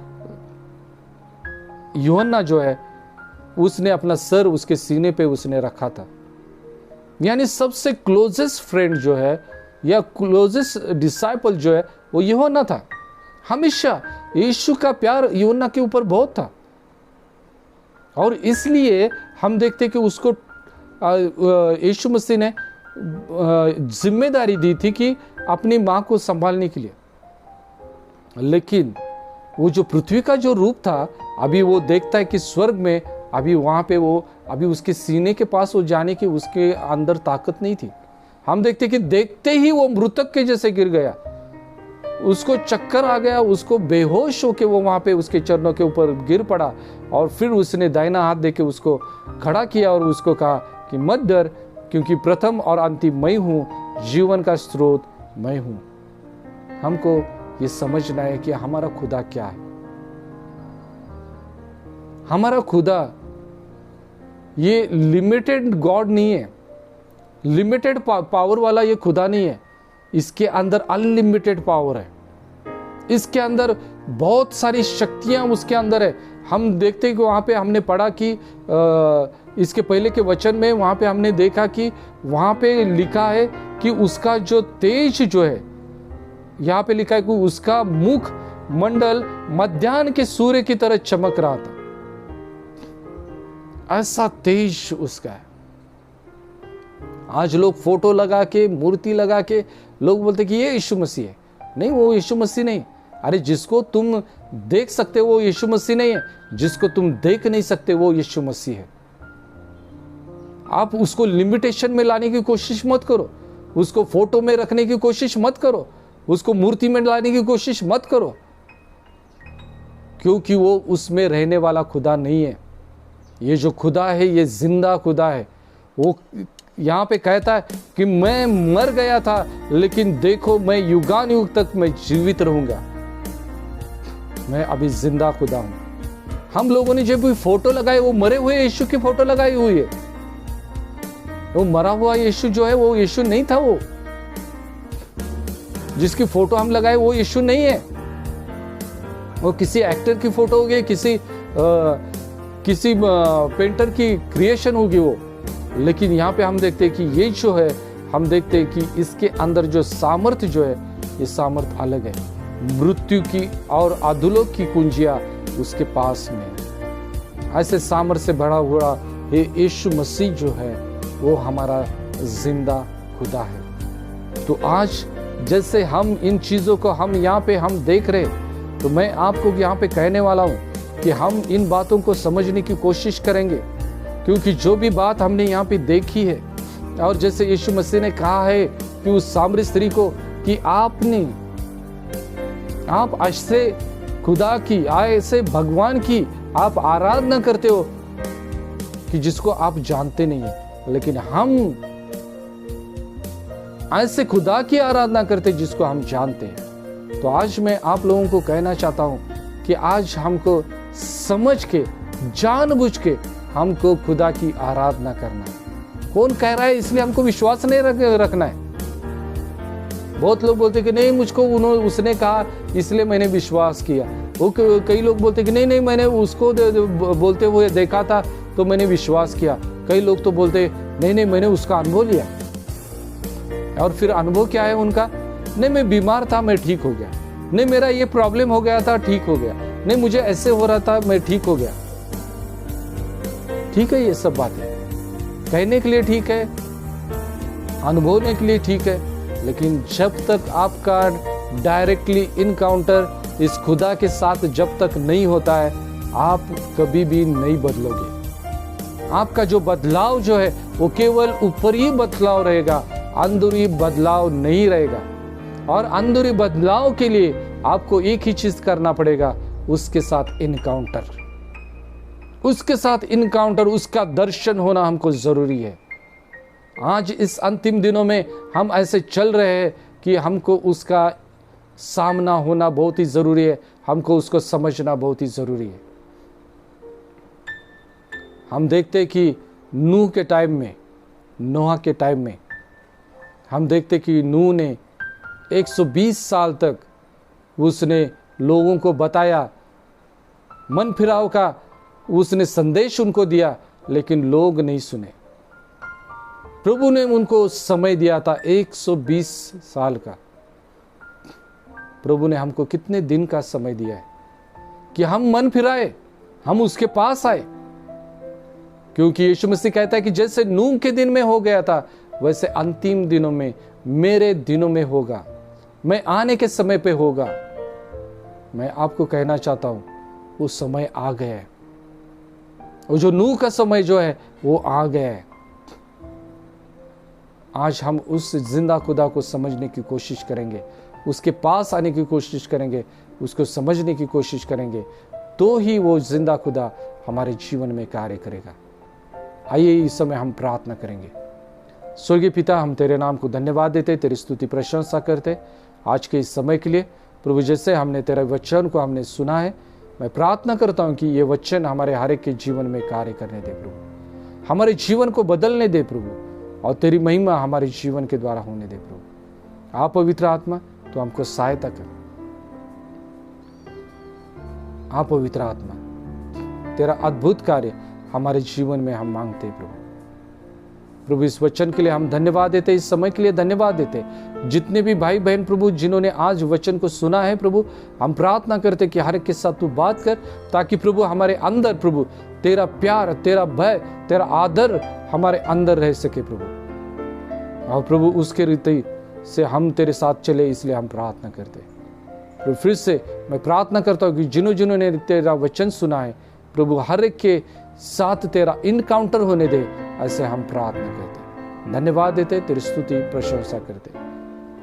यूहन्ना जो है उसने अपना सर उसके सीने पे उसने रखा था। यानी सबसे क्लोजेस्ट फ्रेंड जो है या क्लोजेस्ट डिसाइपल जो है वो यूहन्ना था। हमेशा यीशु का प्यार यूहन्ना के ऊपर बहुत था और इसलिए हम देखते कि उसको यीशु मसीह ने जिम्मेदारी दी थी कि अपनी माँ को संभालने के लिए। लेकिन वो जो पृथ्वी का जो रूप था, अभी वो देखता है कि स्वर्ग में अभी वहाँ पे वो अभी उसके सीने के पास वो जाने की उसके अंदर ताकत नहीं थी। हम देखते कि देखते ही वो मृतक के जैसे गिर गया, उसको चक्कर आ गया, उसको बेहोश होके वो वहाँ पे उसके चरणों के ऊपर गिर पड़ा और फिर उसने दाहिना हाथ देके उसको खड़ा किया और उसको कहा कि मत डर, क्योंकि प्रथम और अंतिम मैं हूँ, जीवन का स्रोत मैं हूँ। हमको ये समझना है कि हमारा खुदा क्या है। हमारा खुदा ये लिमिटेड गॉड नहीं है, लिमिटेड पावर वाला ये खुदा नहीं है। इसके अंदर अनलिमिटेड पावर है, इसके अंदर बहुत सारी शक्तियां उसके अंदर है। हम देखते हैं कि वहाँ पे हमने पढ़ा कि इसके पहले के वचन में वहाँ पे हमने देखा कि वहाँ पे लिखा है कि उसका जो तेज जो है, यहाँ पे लिखा है कि उसका मुख मंडल मध्याह्न के सूर्य की तरह चमक रहा था। ऐसा तेज उसका है। आज लोग फोटो लगा के, मूर्ति लगा के लोग बोलते कि ये यीशु मसीह है। नहीं, वो यीशु मसीह नहीं। अरे जिसको तुम देख सकते हो वो यीशु मसीह नहीं है, जिसको तुम देख नहीं सकते वो यीशु मसीह है। आप उसको लिमिटेशन में लाने की कोशिश मत करो, उसको फोटो में रखने की कोशिश मत करो, उसको मूर्ति में लाने की कोशिश मत करो, क्योंकि वो उसमें रहने वाला खुदा नहीं है। ये जो खुदा है ये जिंदा खुदा है। वो यहाँ पे कहता है कि मैं मर गया था लेकिन देखो मैं युगान युग तक मैं जीवित रहूंगा, मैं अभी जिंदा खुदा हूं। हम लोगों ने जब भी फोटो लगाए वो मरे हुए यीशु की फोटो लगाई हुई है। वो मरा हुआ यीशु जो है वो यीशु नहीं था। वो जिसकी फोटो हम लगाए वो यीशु नहीं है। वो किसी एक्टर की फोटो होगी, किसी पेंटर की क्रिएशन होगी वो। लेकिन यहाँ पे हम देखते हैं कि ये जो है, हम देखते हैं कि इसके अंदर जो सामर्थ्य जो है ये सामर्थ्य अलग है। मृत्यु की और अधोलोक की कुंजियां उसके पास में। ऐसे सामर्थ्य से भरा हुआ ये यीशु मसीह जो है वो हमारा जिंदा खुदा है। तो आज जैसे हम इन चीजों को हम यहाँ पे हम देख रहे, तो मैं आपको यहाँ पे कहने वाला हूँ कि हम इन बातों को समझने की कोशिश करेंगे, क्योंकि जो भी बात हमने यहाँ पे देखी है, और जैसे यीशु मसीह ने कहा है कि उस सामरी स्त्री को कि आप ऐसे खुदा की, ऐसे भगवान की आप आराधना करते हो कि जिसको आप जानते नहीं है, लेकिन हम ऐसे खुदा की आराधना करते जिसको हम जानते हैं। तो आज मैं आप लोगों को कहना चाहता हूं कि आज हमको समझ के, जानबूझ के हमको खुदा की आराधना करना है। कौन कह रहा है इसलिए हमको विश्वास नहीं रखना है। बहुत लोग बोलते कि नहीं, मुझको उसने कहा इसलिए मैंने विश्वास किया। वो कई लोग बोलते कि नहीं मैंने उसको बोलते हुए देखा था तो मैंने विश्वास किया। कई लोग तो बोलते नहीं मैंने उसका अनुभव लिया। और फिर अनुभव क्या है उनका? नहीं, मैं बीमार था, मैं ठीक हो गया। नहीं, मेरा ये प्रॉब्लम हो गया था, ठीक हो गया। नहीं, मुझे ऐसे हो रहा था, मैं ठीक हो गया। ठीक है, ये सब बातें कहने के लिए ठीक है, अनुभवने के लिए ठीक है, लेकिन जब तक आपका डायरेक्टली इनकाउंटर इस खुदा के साथ जब तक नहीं होता है, आप कभी भी नहीं बदलोगे। आपका जो बदलाव जो है वो केवल ऊपरी बदलाव रहेगा, अंदरूनी बदलाव नहीं रहेगा। और अंदरूनी बदलाव के लिए आपको एक ही चीज करना पड़ेगा, उसके साथ इनकाउंटर, उसके साथ इनकाउंटर, उसका दर्शन होना हमको जरूरी है। आज इस अंतिम दिनों में हम ऐसे चल रहे हैं कि हमको उसका सामना होना बहुत ही जरूरी है, हमको उसको समझना बहुत ही जरूरी है। हम देखते हैं कि नूह के टाइम में, नोहा के टाइम में हम देखते कि नूह ने 120 साल तक उसने लोगों को बताया, मन फिराव का उसने संदेश उनको दिया, लेकिन लोग नहीं सुने। प्रभु ने उनको समय दिया था 120 साल का। प्रभु ने हमको कितने दिन का समय दिया है कि हम मन फिराए, हम उसके पास आए। क्योंकि यीशु मसीह कहता है कि जैसे नूह के दिन में हो गया था, वैसे अंतिम दिनों में, मेरे दिनों में होगा, मैं आने के समय पे होगा। मैं आपको कहना चाहता हूं, वो समय आ गया है। वो जो नूह का समय जो है वो आ गया है। आज हम उस जिंदा खुदा को समझने की कोशिश करेंगे, उसके पास आने की कोशिश करेंगे, उसको समझने की कोशिश करेंगे, तो ही वो जिंदा खुदा हमारे जीवन में कार्य करेगा। आइए इस समय हम प्रार्थना करेंगे। स्वर्गीय पिता, हम तेरे नाम को धन्यवाद देते, तेरी स्तुति प्रशंसा करते आज के इस समय के लिए। प्रभु, जैसे हमने तेरे वचन को हमने सुना है, मैं प्रार्थना करता हूं कि ये वचन हमारे हर एक के जीवन में कार्य करने दे प्रभु, हमारे जीवन को बदलने दे प्रभु, और तेरी महिमा हमारे जीवन के द्वारा होने दे प्रभु। आप पवित्र आत्मा, तो हमको सहायता कर। आप पवित्र आत्मा, तेरा अद्भुत कार्य हमारे जीवन में हम मांगते हैं प्रभु। प्रभु, इस वचन के लिए हम धन्यवाद देते, इस समय के लिए धन्यवाद देते। जितने भी भाई बहन प्रभु जिन्होंने आज वचन को सुना है प्रभु, हम प्रार्थना करते कि हर एक के साथ तू बात कर, ताकि प्रभु हमारे अंदर प्रभु तेरा प्यार, तेरा भय, तेरा आदर हमारे अंदर रह सके प्रभु। और प्रभु उसके रीति से हम तेरे साथ चले, इसलिए हम प्रार्थना करते। प्रभु, फिर से मैं प्रार्थना करता हूँ कि जिन्होंने तेरा वचन सुना है प्रभु, हर एक के साथ तेरा इनकाउंटर होने दे, ऐसे हम प्रार्थना करते, धन्यवाद देते, तेरी स्तुति प्रशंसा करते।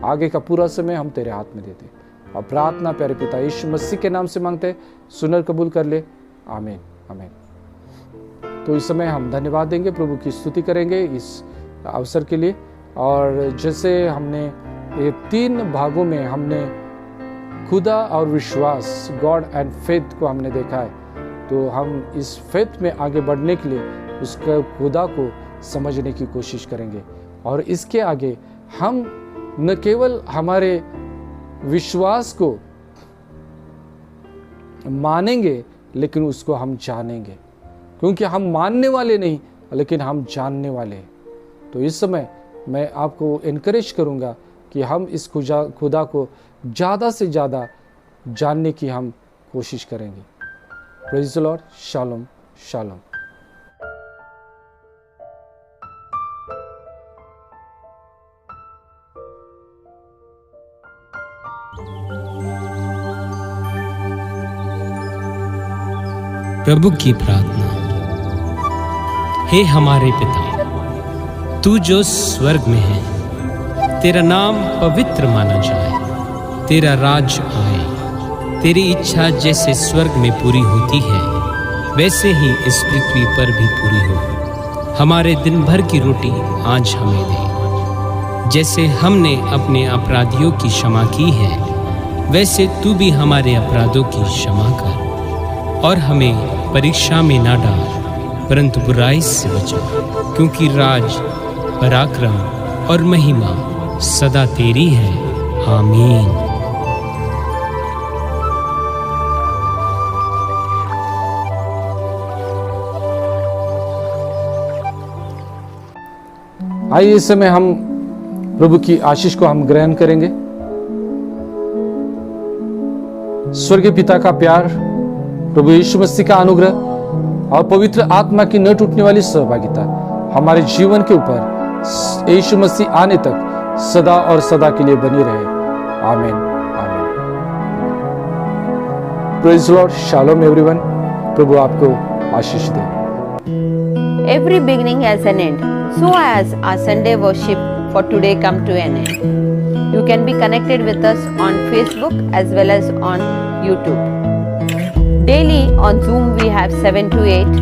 आगे का पूरा समय हम तेरे हाथ में देते, और प्रार्थना प्यारे पिता यीशु मसीह के नाम से मांगते, सुनर कबूल कर ले। आमीन, आमीन। तो इस समय हम धन्यवाद देंगे, प्रभु की स्तुति करेंगे इस अवसर के लिए। और जैसे हमने ये 3 भागों में हमने खुदा और विश्वास, गॉड एंड फेथ को हमने देखा है, तो हम इस फेथ में आगे बढ़ने के लिए उसका खुदा को समझने की कोशिश करेंगे। और इसके आगे हम न केवल हमारे विश्वास को मानेंगे, लेकिन उसको हम जानेंगे, क्योंकि हम मानने वाले नहीं, लेकिन हम जानने वाले हैं। तो इस समय मैं आपको एनकरेज करूंगा कि हम इस खुदा को ज़्यादा से ज़्यादा जानने की हम कोशिश करेंगे। Praise the Lord. Shalom, shalom. प्रभु की प्रार्थना। हे हमारे पिता, तू जो स्वर्ग में है, तेरा नाम पवित्र माना जाए, तेरा राज आए, तेरी इच्छा जैसे स्वर्ग में पूरी होती है, वैसे ही इस पृथ्वी पर भी पूरी हो। हमारे दिन भर की रोटी आज हमें दे, जैसे हमने अपने अपराधियों की क्षमा की है, वैसे तू भी हमारे अपराधों की क्षमा कर, और हमें परीक्षा में ना डाल, परंतु बुराई से बचा, क्योंकि राज, पराक्रम और महिमा सदा तेरी है। आमीन। आइए इस समय हम प्रभु की आशीष को हम ग्रहण करेंगे। स्वर्गीय पिता का प्यार, प्रभु यीशु मसीह का अनुग्रह और पवित्र आत्मा की न टूटने वाली सहभागिता हमारे जीवन के ऊपर यीशु मसीह आने तक सदा और सदा के लिए बनी रहे। आमीन, आमीन। Praise the Lord. Shalom everyone. प्रभु आपको आशीष दे। Every beginning has an end. So as our Sunday worship for today come to an end. You can be connected with us on Facebook as well as on YouTube. Daily on Zoom we have 7 to 8.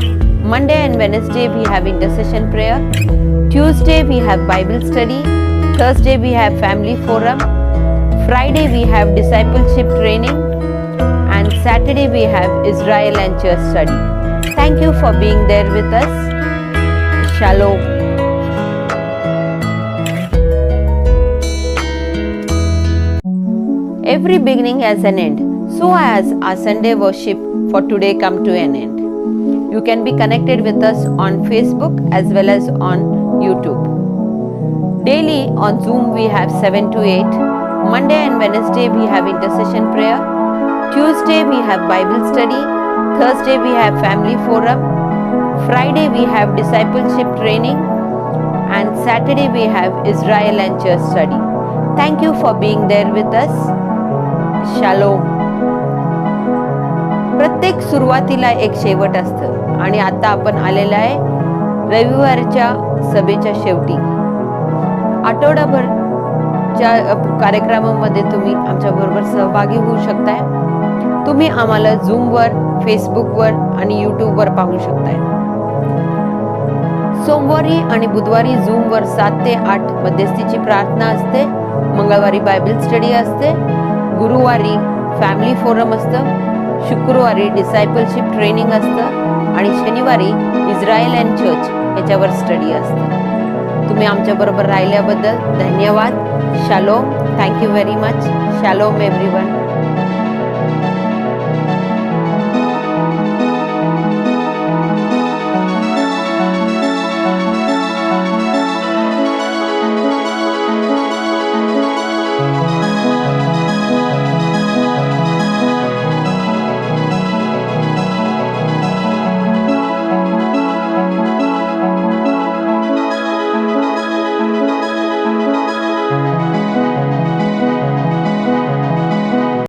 Monday and Wednesday we have intercession prayer. Tuesday we have Bible study. Thursday we have family forum. Friday we have discipleship training. And Saturday we have Israel and church study. Thank you for being there with us. Shalom. Every beginning has an end. So has our Sunday worship for today come to an end. You can be connected with us on Facebook as well as on YouTube. Daily on Zoom we have 7 to 8. Monday and Wednesday we have intercession prayer. Tuesday we have Bible study. Thursday we have family forum. Friday we have discipleship training. And Saturday we have Israel and church study. Thank you for being there with us. Shalom. प्रत्येक सुरुवातीला एक शेवट असतं आणि आता आपण आलेला आहे रविवारच्या सभेच्या शेवटी. आठवडाभरच्या कार्यक्रमामध्ये तुम्ही आमच्याबरोबर सहभागी होऊ शकताय. तुम्ही आम्हाला झूमवर, फेसबुकवर आणि यूट्यूबवर पाहू शकताय. सोमवारी आणि बुधवारी झूमवर 7 ते 8 मध्यस्थीची प्रार्थना असते. मंगळवारी बायबल स्टडी असते. गुरुवारी फॅमिली फोरम असतं. शुक्रवारी डिसायपलशिप ट्रेनिंग असतं आणि शनिवारी इस्रायल अँड चर्च याच्यावर स्टडी असतं. तुम्ही आमच्याबरोबर राहिल्याबद्दल धन्यवाद. Shalom. Thank you very much. Shalom everyone.